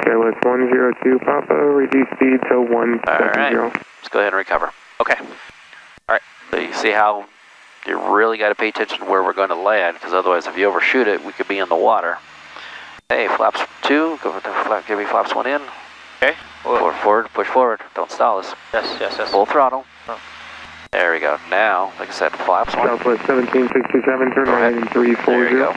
Charlotte 102 Papa, reduce speed to 170. All right. Let's go ahead and recover. Okay. So you see how you really got to pay attention to where we're going to land, because otherwise, if you overshoot it, we could be in the water. Hey, flaps 2. Go with the flap. Give me flaps 1 in. Okay. Forward. Push forward. Don't stall us. Yes. Full throttle. Oh. There we go. Now, like I said, flaps 1. Southwest 1767, turn right in 340. There you go.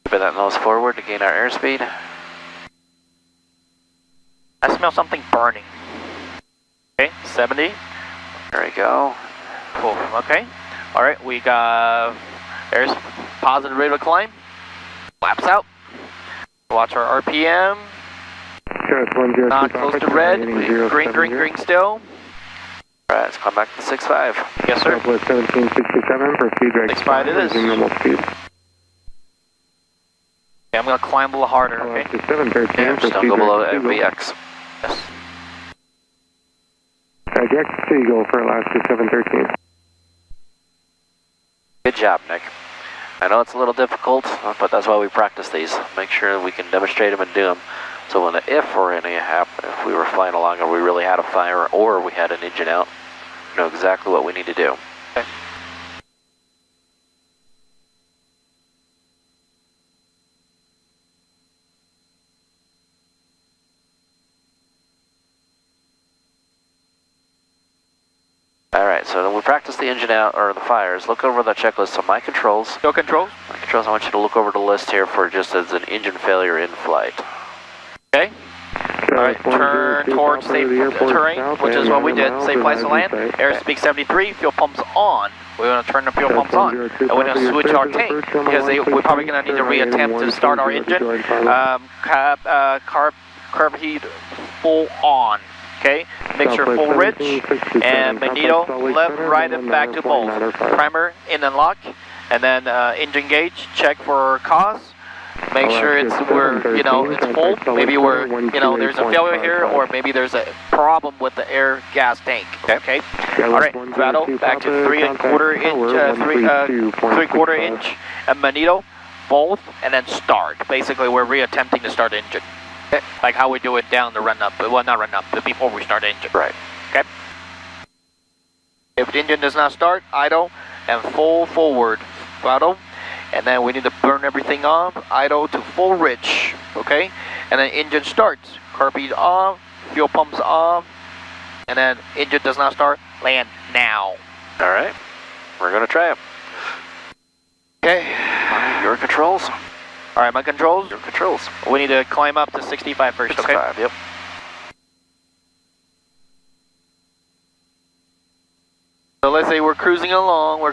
Keep that nose forward to gain our airspeed. I smell something burning. Okay, 70. There we go. Cool. Okay. All right, we got there's positive rate of climb. Flaps out. Watch our RPM. Charlotte 102 Not Papa, close to red. turn right in Green still. All right, let's come back to 6.5. Yes, sir. Southwest 1767, proceed right 6.5 it is. resume normal speed. Okay, I'm gonna climb a little harder. Okay. Alaska 713, Yeah, just don't proceed go below right to Seagull. VX. Yes. Jack Seagull for Alaska 713. Good job, Nick. I know it's a little difficult, but that's why we practice these. Make sure we can demonstrate them and do them. So when if we were flying along and we really had a fire or we had an engine out, we know exactly what we need to do. Okay. All right, so then we practice the engine out or the fires. Look over the checklist on my controls. Go controls. My controls, I want you to look over the list here for just as an engine failure in flight. Okay. All right. Turn towards safe terrain, which is what we did. Safe place to land. Airspeed 73. Fuel pumps on. We're going to turn the fuel pumps on. And we're going to switch our tank because we're probably going to need to reattempt to start our engine. Carb heat full on. Okay, mixture full rich, and magneto left, right, and back to both. Primer in and lock, and then engine gauge check for cause. Make sure it's it's full. Maybe there's a failure here, or maybe there's a problem with the air gas tank. Okay. All right, throttle back to 3 1/4 inch, 3/4 inch, and magneto, both, and then start. Basically, we're reattempting to start the engine. Okay. Like how we do it down the run up. Well, not run up, but before we start the engine. Right. Okay. If the engine does not start, idle and full forward throttle. And then we need to burn everything off, idle to full rich. Okay. And then engine starts. Carb heat off, fuel pumps off, and then engine does not start, land now. All right. We're going to try it. Okay. All right, your controls. All right, my controls. Your controls. We need to climb up to 65 first, 65, okay? yep. So let's say we're cruising along, we're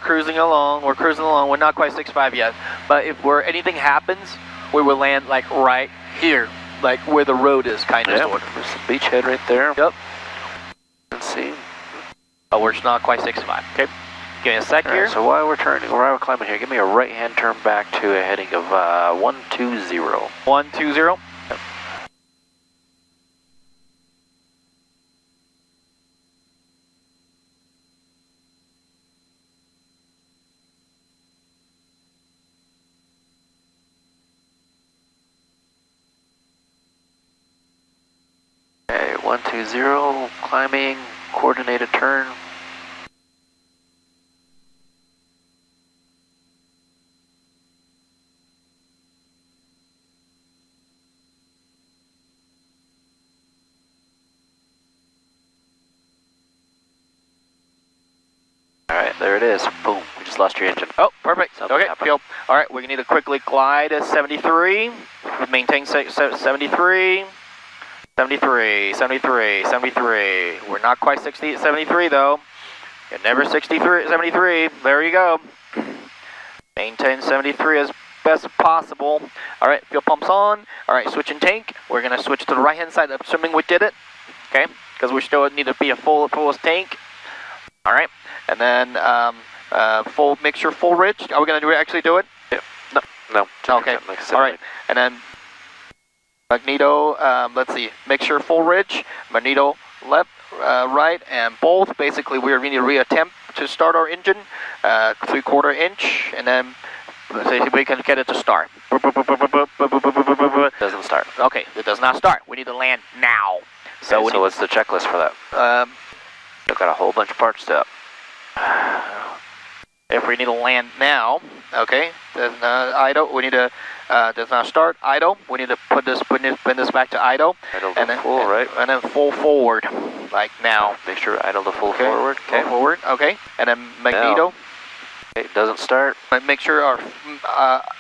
not quite 65 yet. But if anything happens, we will land like right here, like where the road is, kind of. Yep. There's the beachhead right there. Yep. Let's see. Oh, we're not quite 65, okay? Give me a sec here. Right, so while we're climbing here, give me a right-hand turn back to a heading of 120. 120. 120, climbing, coordinated turn. Alright, there it is. Boom, we just lost your engine. Oh, perfect. Something Okay, happened. fuel. All right, we're going to need to quickly glide at 73. Maintain 73. 73, 73, 73. We're not quite 60, 73 though. You're never 63, 73. There you go. Maintain 73 as best possible. All right, fuel pumps on. All right, switching tank. We're going to switch to the right-hand side, assuming we did it. Okay, because we still need to be a full tank. All right, and then full mixture, full rich. Are we going to actually do it? Yeah. No. Okay. All right, and then magneto. Let's see, mixture, full rich, magneto, left, right, and both. Basically, we need to reattempt to start our engine, 3/4 inch, and then we can get it to start. Doesn't start. Okay, it does not start. We need to land now. So, Okay, so what's the checklist for that? I've got a whole bunch of parts to up. If we need to land now, okay, then idle. We need to does not start idle. We need to put this back to idle. Idle and to then full, right? And then full forward, like now. Make sure idle to full Okay. forward. Okay. Full forward. Okay, and then magneto. Okay, it doesn't start. Make sure our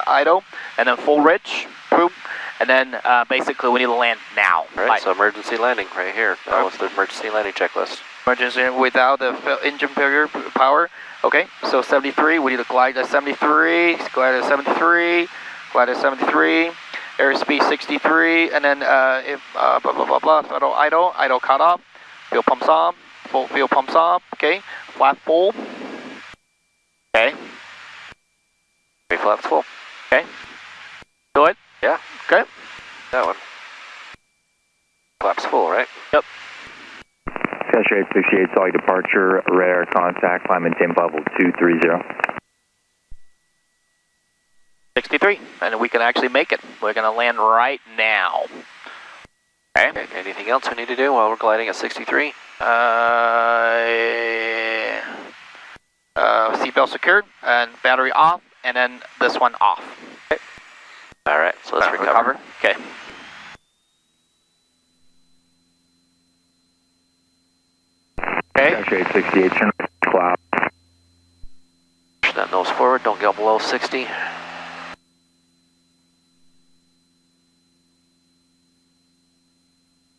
idle, and then full rich. Boom. And then basically we need to land now. Right. Like, So emergency landing right here. That was the emergency landing checklist. emergency without the engine failure power. Okay, so 73, we need to glide at 73, glide at 73, glide at 73, airspeed 63, and then if blah blah blah blah, throttle idle cut off, fuel pumps on, fuel pumps on, okay, flap full, okay, Three flaps full. okay, do it, Yeah, okay, that one. Flaps full, right? yep, Sky 868, solid departure, radar contact, climb and temp level 230. 63, and we can actually make it. We're gonna land right now. Okay. Okay. Anything else we need to do while we're gliding at 63? Seatbelt secured and battery off, and then this one off. Okay. All right, so let's recover. Okay. Okay. Sky 868, turn cloud. Push that nose forward. Don't go below 60.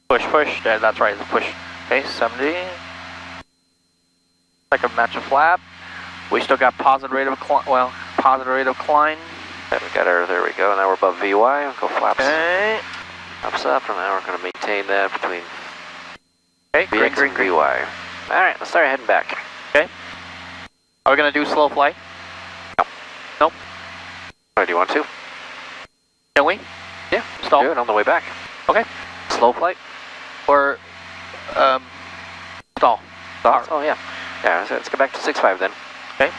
Push. That's right. Push. Okay, 70. Like a match of flap. We still got positive rate of climb. Positive rate of climb. Okay, we got our. There we go. Now we're above VY. We'll go flaps. Okay. Flaps up, and now we're going to maintain that between Okay. VX and VY. All right, let's start heading back. Okay. Are we gonna do slow flight? Nope. Or do you want to? Can we? Yeah. Stall. Do it on the way back. Okay. Slow flight. Or stall. Thoughts? Oh yeah. Yeah. So let's go back to 65 then. Okay.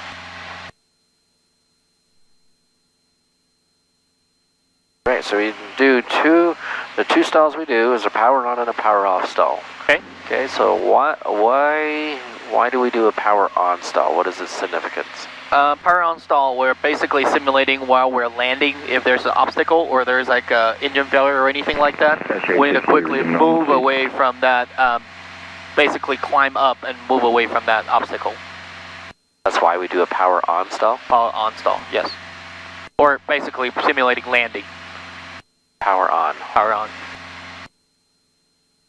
Right. So we do the two stalls we do is a power on and a power off stall. Okay. Okay. So why do we do a power on stall? What is its significance? Power on stall, we're basically simulating while we're landing if there's an obstacle or there's like a engine failure or anything like that. We need to quickly move away from that, basically climb up and move away from that obstacle. That's why we do a power on stall? Power on stall, yes. Or basically simulating landing. Power on. Power on.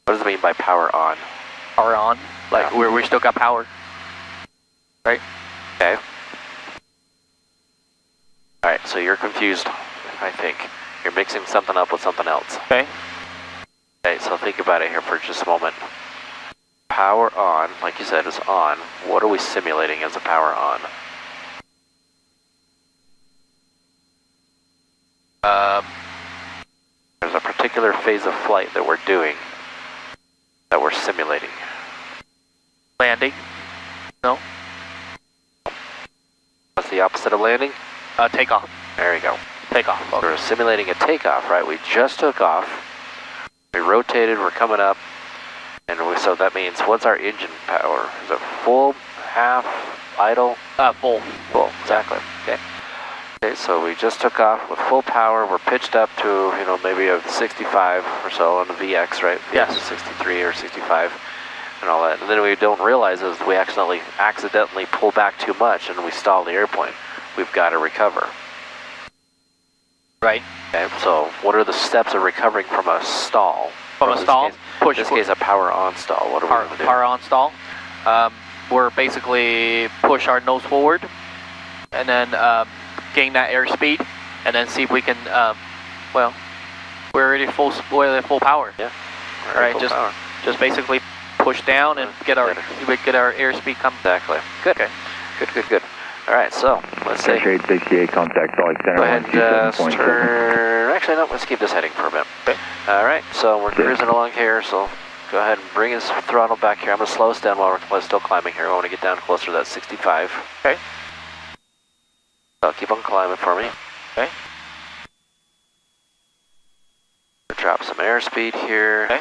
What does it mean by power on? Power on. Like we still got power. Right? Okay. Alright, so you're confused, I think. You're mixing something up with something else. Okay. Okay, so think about it here for just a moment. Power on, like you said, is on. What are we simulating as a power on? There's a particular phase of flight that we're doing that we're simulating. Landing. No. What's the opposite of landing? Takeoff. There you go. Takeoff. We're simulating a takeoff, right? We just took off. We rotated, we're coming up. And so that means, what's our engine power? Is it full, half, idle? Full. Full, exactly. Okay. Okay, so we just took off with full power. We're pitched up to, maybe a 65 or so on the VX, right? Yes. 63 or 65 and all that. And then we don't realize is we accidentally pull back too much and we stall the airplane. We've got to recover. Right. Okay, so what are the steps of recovering from a stall? From a stall? In this case, a power on stall. What are we going to do? Power on stall. We're basically push our nose forward and then gain that airspeed and then see if we can, we're already full power. Yeah. All right, just basically push down and get our airspeed come. Exactly. Good. Okay. Good. All right, so let's say. 868, contact Salt Lake Center. Go ahead and turn. Actually, no, let's keep this heading for a bit. Okay. All right, so we're cruising along here, so go ahead and bring his throttle back here. I'm going to slow us down while we're still climbing here. I want to get down closer to that 65. Okay. So keep on climbing for me. Okay. Drop some airspeed here. Okay.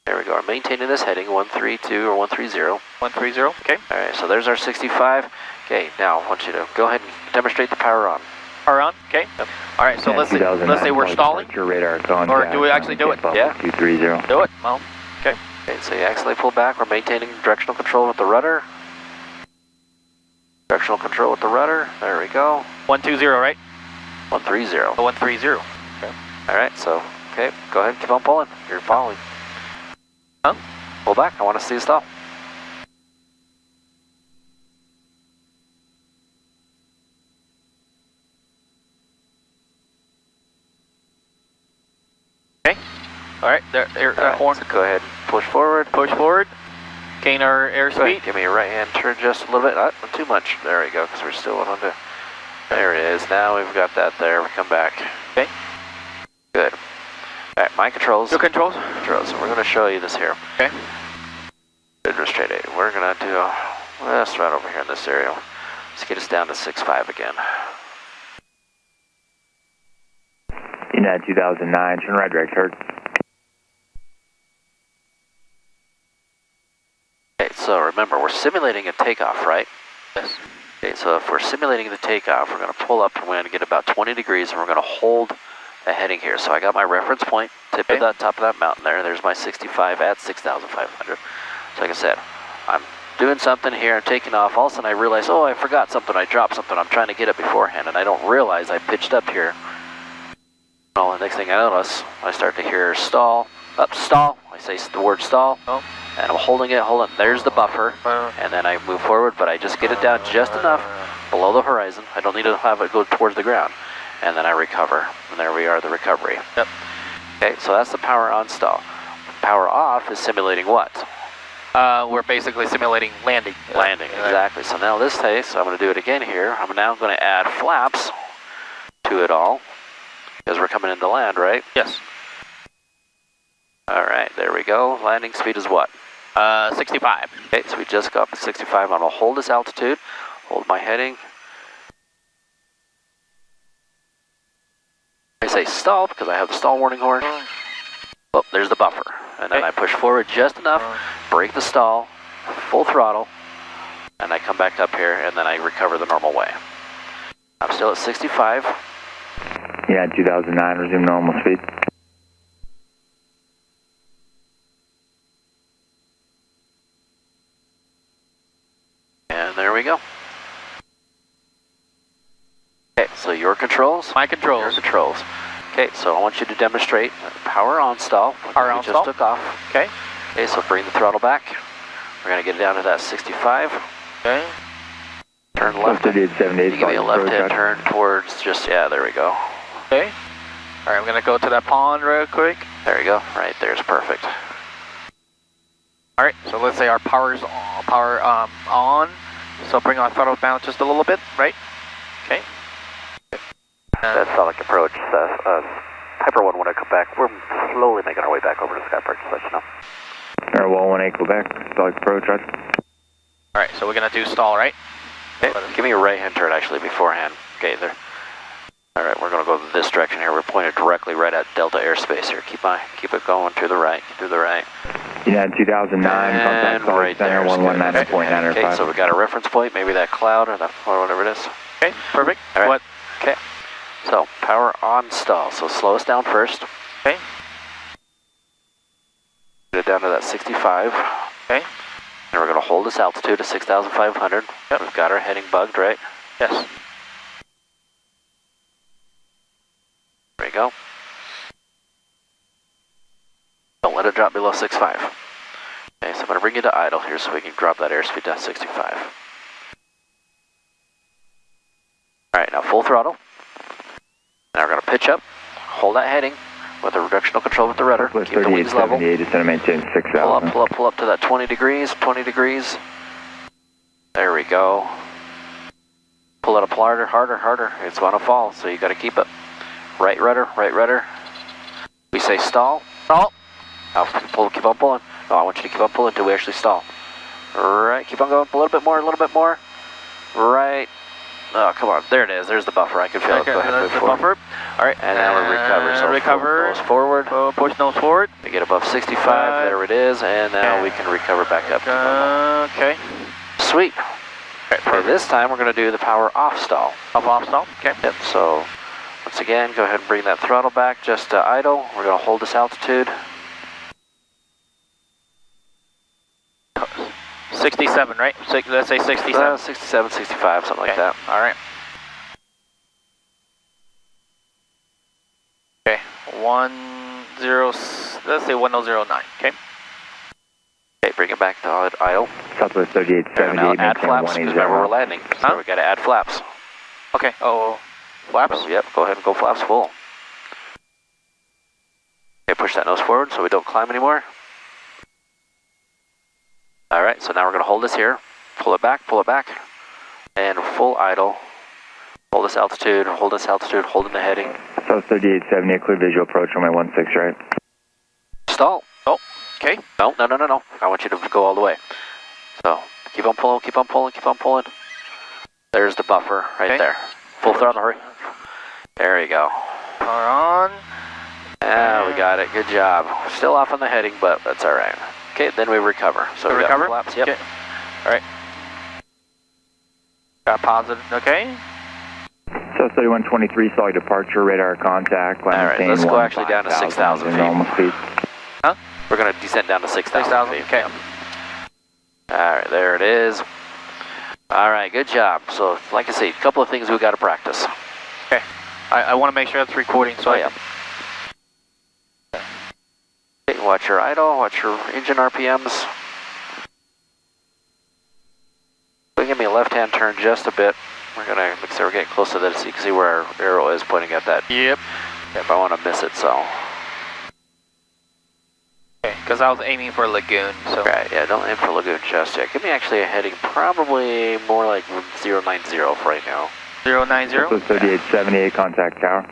There we go. We're maintaining this heading, 132 or 130. 130, okay. All right, so there's our 65. Okay, now I want you to go ahead and demonstrate the power on. Power on, okay. Yep. All right, so let's say we're stalling. Radar contact, or do we actually do it? Yeah. 230. Do it? Well, okay. Okay, so you accidentally pull back. We're maintaining directional control with the rudder. Directional control with the rudder. There we go. 120, right? 130. 130. Okay. All right, so, okay, go ahead and keep on pulling. You're following. Huh? Pull back. I want to see you stall. Okay. All right, there, horn. So go ahead and push forward. Push forward. Gain our airspeed. Give me a right hand turn just a little bit. Not too much. There we go, because we're still on to. There it is. Now we've got that there. We come back. Okay. Good. All right, my controls. Your controls. Controls. So we're going to show you this here. Okay. Straight 8. We're going to do. Let's run over here in this area. Let's get us down to 6.5 again. United 2009, turn right direct, Hertz. Okay, so remember, we're simulating a takeoff, right? Yes. Okay, so if we're simulating the takeoff, we're going to pull up and we're going to get about 20 degrees and we're going to hold a heading here. So I got my reference point, tip of that top of that mountain there. There's my 65 at 6,500. So like I said, I'm doing something here, I'm taking off. All of a sudden I realize, oh, I forgot something, I dropped something. I'm trying to get it beforehand and I don't realize I pitched up here. Well, the next thing I notice, I start to hear stall, stall. I say the word stall, and I'm holding it, there's the buffer, and then I move forward, but I just get it down just enough below the horizon. I don't need to have it go towards the ground, and then I recover, and there we are, the recovery. Yep. Okay, so that's the power on stall. Power off is simulating what? We're basically simulating landing. Landing, exactly. So now this case, I'm going to do it again here. I'm now going to add flaps to it all. Because we're coming into land, right? Yes. All right, there we go. Landing speed is what? 65. Okay, so we just got up to 65. I'm going to hold this altitude, hold my heading. I say stall because I have the stall warning horn. Oh, there's the buffer. And then I push forward just enough, break the stall, full throttle, and I come back up here, and then I recover the normal way. I'm still at 65. Yeah, 2009, resume normal speed. And there we go. Okay, so your controls. My controls. Your controls. Okay, so I want you to demonstrate power on stall. Power on stall. We just took off. Okay. Okay, so bring the throttle back. We're going to get it down to that 65. Okay. Turn left. You give me a left-hand turn towards just, yeah, there we go. Okay. All right, I'm going to go to that pond real quick. There you go. Right there's perfect. All right, so let's say our power on. So bring our throttle down just a little bit, right? Okay. That's Sonic approach. Piper 1, when I come back, we're slowly making our way back over to Sky Park, just let you know. Air Wall 18, Quebec, Sonic approach, right? All right, so we're going to do stall, right? Okay, give me a right-hand turn, actually, beforehand. Okay, there. Alright, we're going to go this direction here. We're pointed directly right at Delta airspace here. Keep it going to the right, to the right. United 2009, contact Flight right Center there. 119.905. Okay, so we got a reference point, maybe that cloud or whatever it is. Okay, perfect. All right. What? Okay. So power on stall. So slow us down first. Okay. Get it down to that 65. Okay. And we're going to hold this altitude at 6,500. Yep. We've got our heading bugged, right? Yes. There we go. Don't let it drop below 6.5. Okay, so I'm going to bring you to idle here so we can drop that airspeed down to 65. Alright, now full throttle. Now we're going to pitch up, hold that heading with a directional control with the rudder. Southwest Keep the wings level. 3878, descend and maintain 6,000. Pull up, pull up, pull up to that 20 degrees, 20 degrees. There we go. Pull it up harder, harder, harder. It's going to fall, so you got to keep it. Right rudder, right rudder. We say stall. Stall. Now keep on pulling. No, I want you to keep on pulling until we actually stall. Right, keep on going a little bit more, a little bit more. Right. Oh, come on. There it is. There's the buffer. I can feel it. Go ahead, move the forward. buffer. All right. And now we recover. So recover. Nose forward. Push nose forward. We get above 65. There it is. And now we can recover back up to normal. Okay. Sweet. Okay, this time we're going to do the power off stall. Off stall. Okay. Yep. So once again, go ahead and bring that throttle back just to idle. We're going to hold this altitude. 67, right? Let's say 67. 67, 65, something like that. All right. Okay. let's say 1009. Okay. Okay, bring it back to idle. Southwest 3878, Now add maintain flaps, because 180. remember we're landing. So we got to add flaps. Okay. Oh, flaps? So, yep, go ahead and go flaps full. Okay, push that nose forward so we don't climb anymore. Alright, so now we're going to hold this here, pull it back, and full idle. Hold this altitude, holding the heading. South 3870, clear visual approach on my 16 right. Stall. Oh, okay. No. I want you to go all the way. So, keep on pulling. There's the buffer right there. Full throttle, hurry. There you go. Power on. Ah, we got it, good job. Still off on the heading, but that's alright. Okay, then we recover. So we recover? got flaps, yep. Okay. Alright. Got positive, okay. South 3123, saw departure, radar contact. Alright, let's go actually down to 6,000 feet. Normal speed. Huh? We're going to descend down to 6,000 feet. Okay. Alright, there it is. Alright, good job. So, like I say, a couple of things we got to practice. Okay. I want to make sure it's recording, so yeah. Okay, watch your idle, watch your engine RPMs. Give me a left-hand turn just a bit. We're going to, we're getting close to this. You can see where our arrow is pointing at that. Yep. If I want to miss it, so. Okay, because I was aiming for Lagoon, so. Right, yeah, don't aim for Lagoon just yet. Give me actually a heading probably more like 090 for right now. 090? Southwest 3878, contact tower.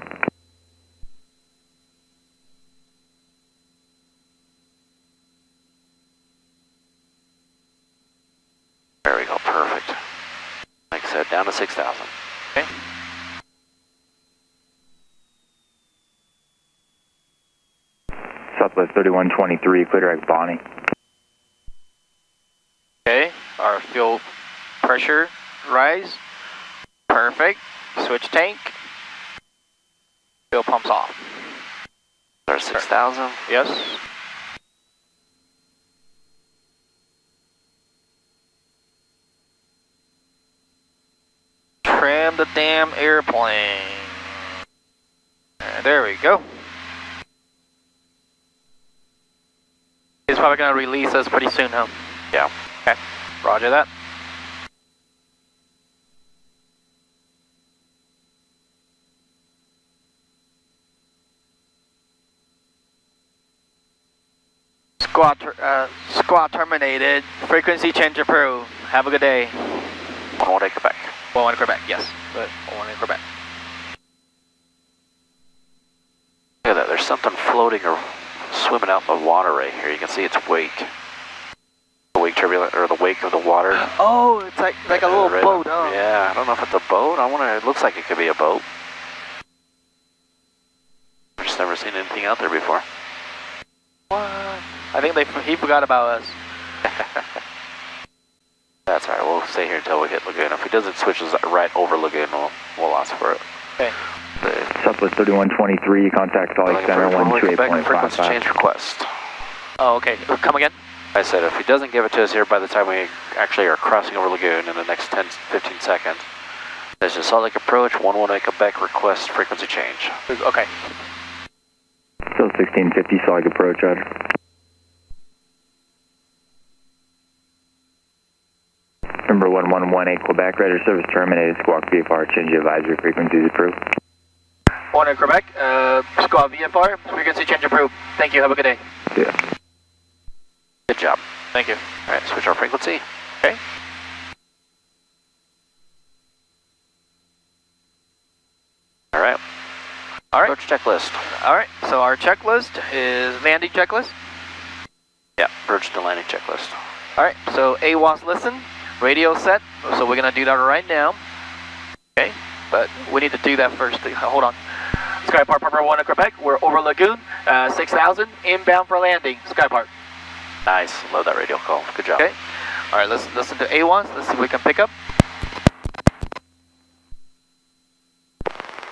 There we go, perfect. Like I said, down to 6,000. Okay. Southwest 3123, clear direct Bonnie. Okay, our fuel pressure rise. Perfect. Switch tank. Fuel pumps off. There's 6,000. Yes. Trim the damn airplane. There we go. He's probably going to release us pretty soon, huh? Yeah. Okay, roger that. Squad terminated. Frequency change approved. Have a good day. 118 Quebec. 118 Quebec, yes. Good. 118 Quebec. Look at that, there's something floating or swimming out in the water right here. You can see its wake. The wake turbulent, or the wake of the water. Oh, it's like a little boat, huh? Yeah, I don't know if it's a boat. It looks like it could be a boat. just never seen anything out there before. What? I think he forgot about us. That's alright, we'll stay here until we hit Lagoon. If he doesn't switch us right over Lagoon, we'll ask for it. Okay. Southwest 3123, contact Salt Lake Center, Frequency 128.55. change request. Oh, okay. Come again? I said if he doesn't give it to us here by the time we actually are crossing over Lagoon in the next 10-15 seconds, there's a Salt Lake approach, 118 Quebec, request frequency change. Okay. Still 1650, Salt Lake approach, roger. Number 1118 Quebec, radar service terminated, squawk VFR, change advisory frequencies approved. 1 Quebec, squawk VFR, frequency change approved. Thank you, have a good day. Yeah. Good job. Thank you. Alright, switch our frequency. Okay. Alright. Alright. Approach checklist. Alright, so our checklist is landing checklist. Yeah, approach to landing checklist. Alright, so AWAS listen, radio set, so we're going to do that right now. Okay, but we need to do that first. Hold on. Sky Park, Papa 1 Quebec, we're over Lagoon, 6,000, inbound for landing, Sky Park. Nice, love that radio call. Good job. Okay, alright, let's listen to AWAS, let's see if we can pick up.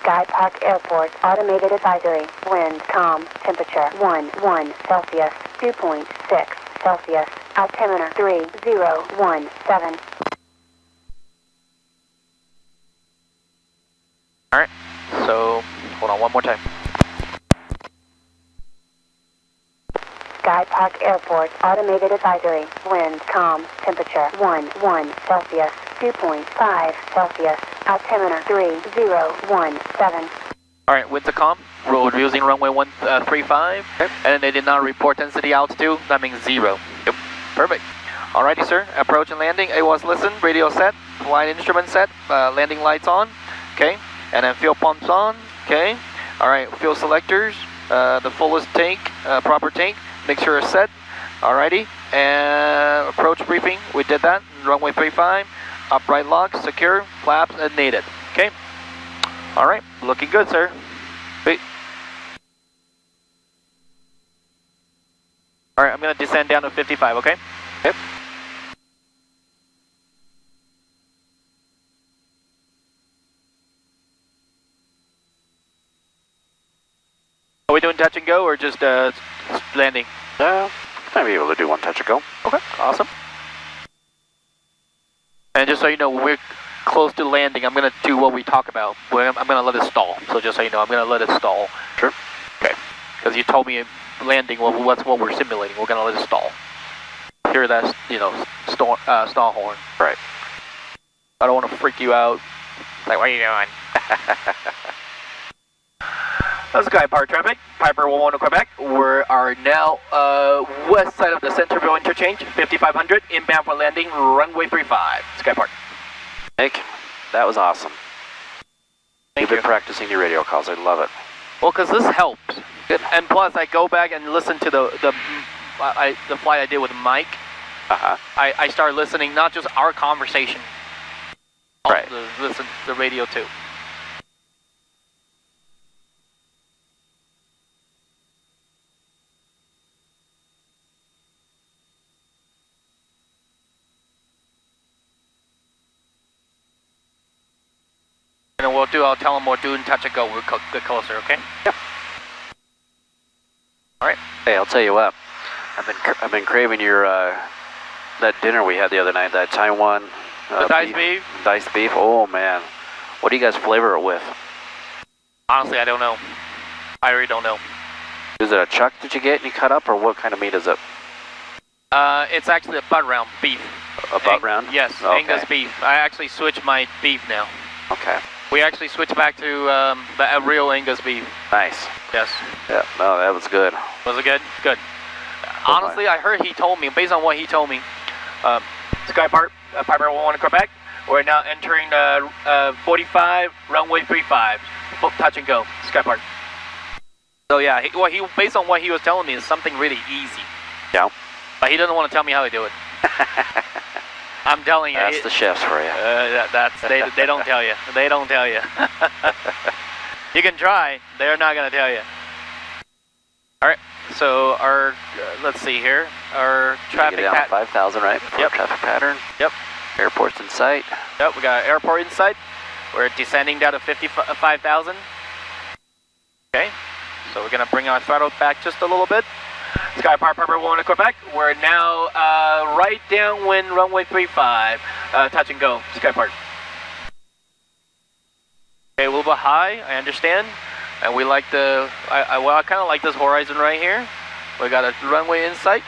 Sky Park Airport, automated advisory, wind, calm, temperature 1 Celsius, 2.6 Celsius, altimeter 3017. Alright, so hold on one more time. Sky Park Airport, automated advisory, wind, calm, temperature 1 Celsius, 2.5 Celsius, altimeter 3017. Alright, wind to calm, we're using runway 135, and then they did not report density altitude, that means 0. Yep, perfect. Alrighty sir, approach and landing, AWAS listen, radio set, flight instrument set, landing lights on, okay, and then fuel pumps on, okay, alright, fuel selectors, the fullest tank, proper tank, mixture is set, alrighty, and approach briefing, we did that, runway 35, upright lock, secure, flaps, and nated, okay, alright, looking good sir. Wait. Alright, I'm going to descend down to 55, okay? Yep. Are we doing touch and go or just landing? Might be able to do one touch and go. Okay, awesome. And just so you know, we're close to landing. I'm going to do what we talk about. I'm going to let it stall. So just so you know, I'm going to let it stall. Sure. Okay. Because you told me landing, well, what's what we're simulating. We're going to let it stall. Hear that, you know, stall horn. Right. I don't want to freak you out. Like, what are you doing? That's Sky Park traffic. Piper 11 Quebec. We are now west side of the Centerville interchange, 5500, inbound for landing, runway 35. Sky Park. Nick, that was awesome. Thank You've been practicing your radio calls. I love it. Well, because this helps. Good. And plus, I go back and listen to the flight I did with Mike. Uh-huh. I started listening, not just our conversation. Right. Listen to the radio too. And I'll tell them we're doing touch and go. We'll get closer, okay? Yep. All right. Hey, I'll tell you what. I've been craving your that dinner we had the other night. That Taiwan The diced beef? Diced beef. Oh man, what do you guys flavor it with? Honestly, I don't know. I really don't know. Is it a chuck that you get and you cut up, or what kind of meat is it? It's actually a butt round beef. A butt round? Yes, Okay. Angus beef. I actually switched my beef now. Okay. We actually switched back to the real Angus beef. Nice. Yes. Yeah. No, that was good. Was it good? Good. Honestly, I heard he told me, based on what he told me, Sky Park, Piper 11 Quebec, we're now entering 45, runway 35, touch and go, Sky Park. So yeah, based on what he was telling me, is something really easy. Yeah. But he doesn't want to tell me how to do it. I'm telling you. That's the chefs for you. They don't tell you. They don't tell you. You can try. They're not going to tell you. Alright, so our, let's see here, our traffic Get down to pattern. 5,000, right? For Yep. Traffic pattern. Yep. Airport's in sight. Yep, we got airport in sight. We're descending down to 55,000. Okay, so we're going to bring our throttle back just a little bit. Sky Park Piper 1 to Quebec. We're now right downwind runway 35. Touch and go, Sky Park. Okay, a little bit high, I understand. And we like the, I kind of like this horizon right here. We got a runway in sight.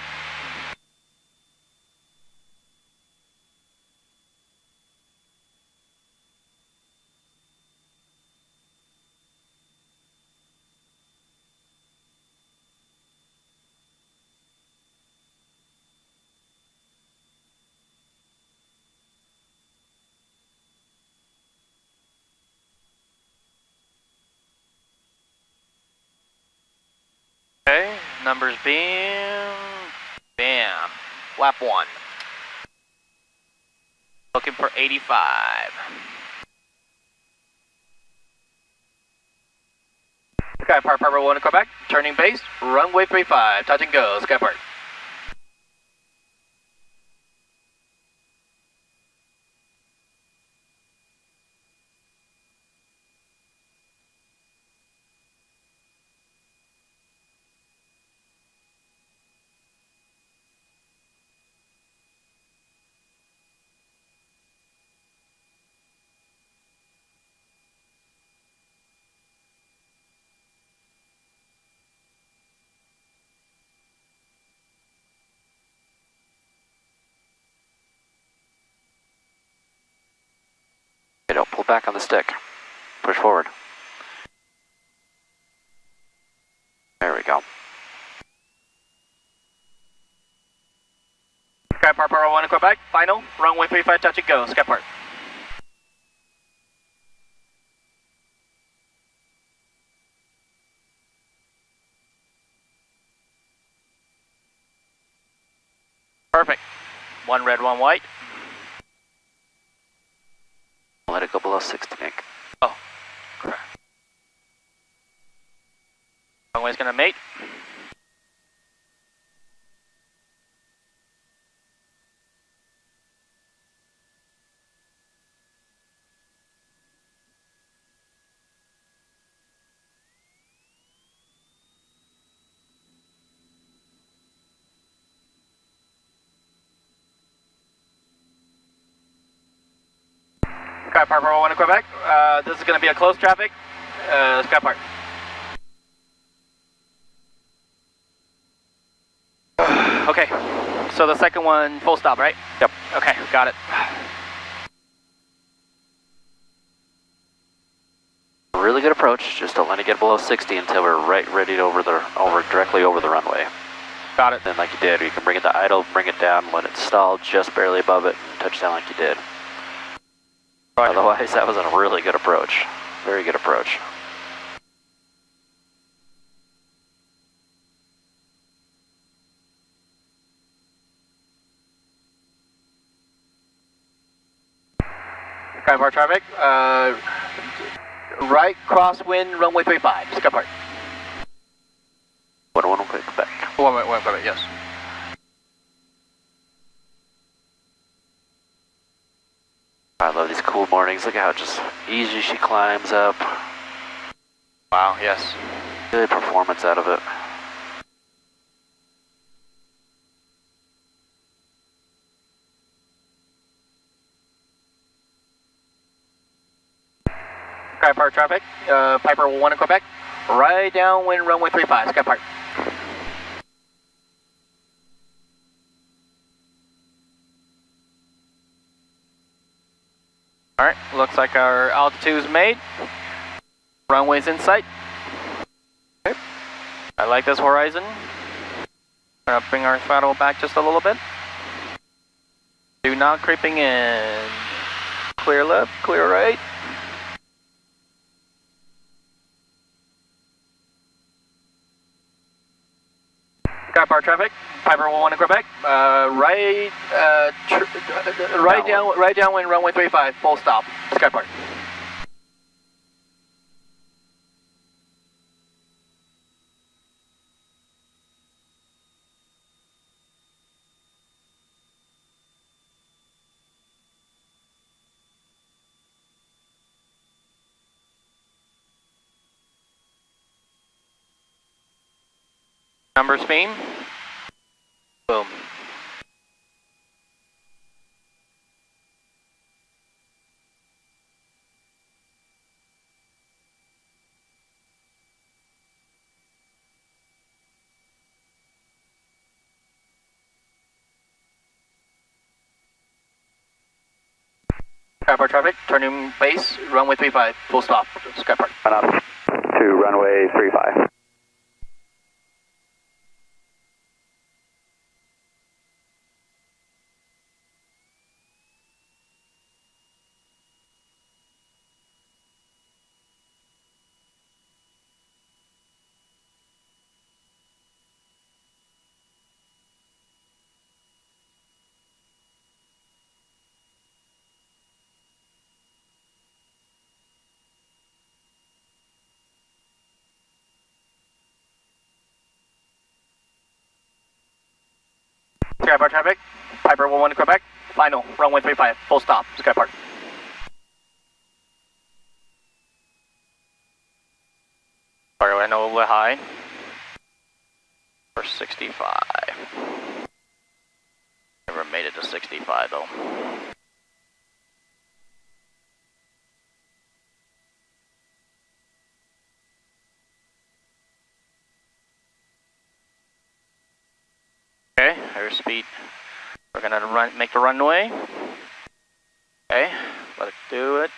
Okay, numbers being, bam, lap 1. Looking for 85. Sky Park Piper 1 to Quebec, turning base, runway 35, touch and go, Sky Park. Okay, don't pull back on the stick. Push forward. There we go. Sky Park Piper 1 to Quebec, final, runway 35, touch and go, Sky Park. Perfect. One red, one white. Let it go below 60, Nick. Oh, crap. Runway's gonna mate. Sky Park Piper 1 to Quebec. This is gonna be a close traffic. Sky Park. Okay, so the second one, full stop, right? Yep. Okay, got it. Really good approach. Just don't let it get below 60 until we're right ready to directly over the runway. Got it. Then like you did, you can bring it to idle, bring it down, let it stall just barely above it, and touch down like you did. Roger. Otherwise, that was a really good approach. Very good approach. Sky Park traffic. Right crosswind, runway 35. Sky Park. 1-1 Quebec. One, Quebec, yes. I love these cool mornings. Look at how just easy she climbs up. Wow, yes. Good performance out of it. Sky Park traffic. Piper 1 in Quebec. Right downwind, runway 35. Sky Park. Alright, looks like our altitude's made. Runway's in sight. Okay. I like this horizon. Gonna bring our throttle back just a little bit. Do not creeping in. Clear left, clear right. Sky Park traffic. Piper 1 in Quebec. Right downwind, runway 35. Full stop. Sky Park. Numbers beam. Boom. Skypark traffic, turning base, runway 35, full stop, Skypark. Run up to runway 35. Skypark traffic, Piper 11 Quebec, final, runway 35, full stop, Skypark. Sorry, I know a little high. For 65. Never made it to 65 though. Okay, airspeed. We're gonna make the runway. Okay, let it do it.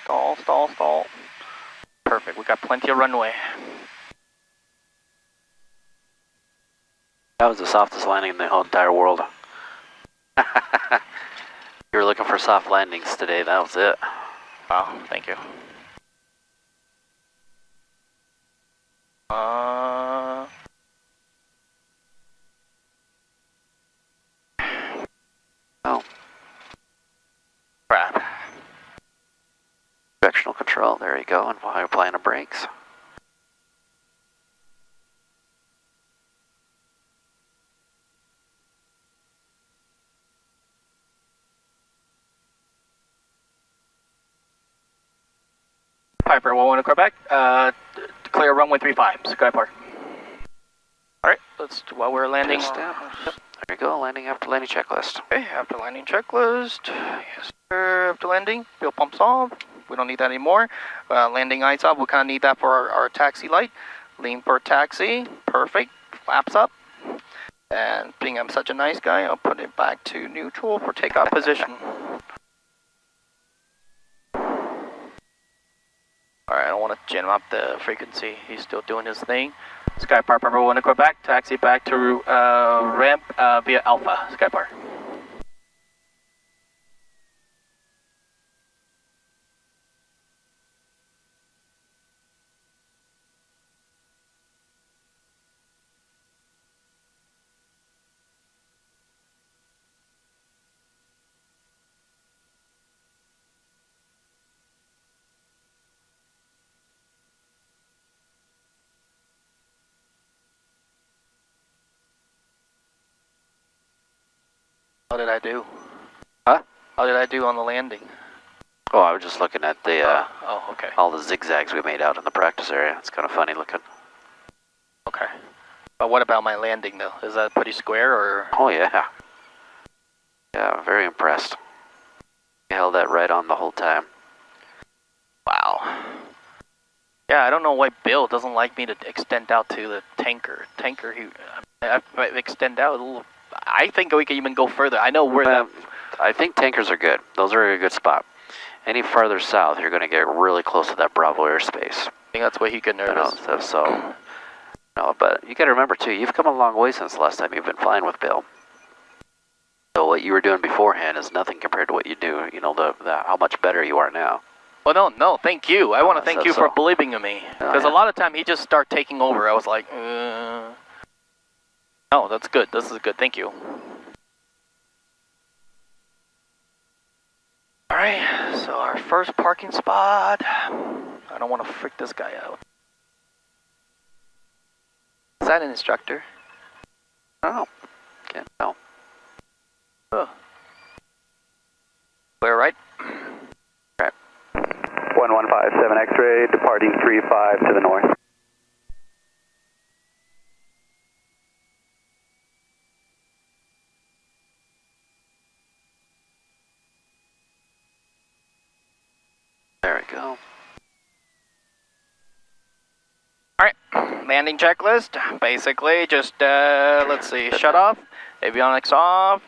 Stall, stall, stall. Perfect, we got plenty of runway. That was the softest landing in the whole entire world. You were looking for soft landings today, that was it. Wow, thank you. Oh. Crap. Directional control, there you go, and while applying the brakes. Piper 11 Quebec, clear runway 35, Skypark. Alright, let's do while we're landing. Just down. Yep. There you go, landing after landing checklist. Okay, after landing checklist. Yes, sir. After landing, fuel pumps off. We don't need that anymore. Landing lights up. We kind of need that for our taxi light. Lean for taxi. Perfect. Flaps up. And being I'm such a nice guy, I'll put it back to neutral for takeoff position. Alright, I don't want to jam up the frequency. He's still doing his thing. Skypark number 1 to Quebec, taxi back to ramp via Alpha, Skypark. How did I do? Huh? How did I do on the landing? Oh, I was just looking at the, oh, okay. all the zigzags we made out in the practice area. It's kind of funny looking. Okay. But what about my landing, though? Is that pretty square, or? Oh, yeah. Yeah, very impressed. You held that right on the whole time. Wow. Yeah, I don't know why Bill doesn't like me to extend out to the tanker. Tanker, I extend out a little. I think we can even go further. I know where that. I think tankers are good. Those are a good spot. Any farther south, you're going to get really close to that Bravo airspace. I think that's why he get nervous. No, but you got to remember too, you've come a long way since the last time you've been flying with Bill. So what you were doing beforehand is nothing compared to what you do. You know how much better you are now. Well, no, thank you. I want to thank you for believing in me, because a lot of time he just start taking over. I was like, no, that's good. This is good. Thank you. All right, so our first parking spot. I don't want to freak this guy out. Is that an instructor? Oh, can't tell. Oh. Clear right? Right. 1157 X-ray, departing 35 to the north. go. Alright, landing checklist. Basically, just, let's see, shut off, avionics off,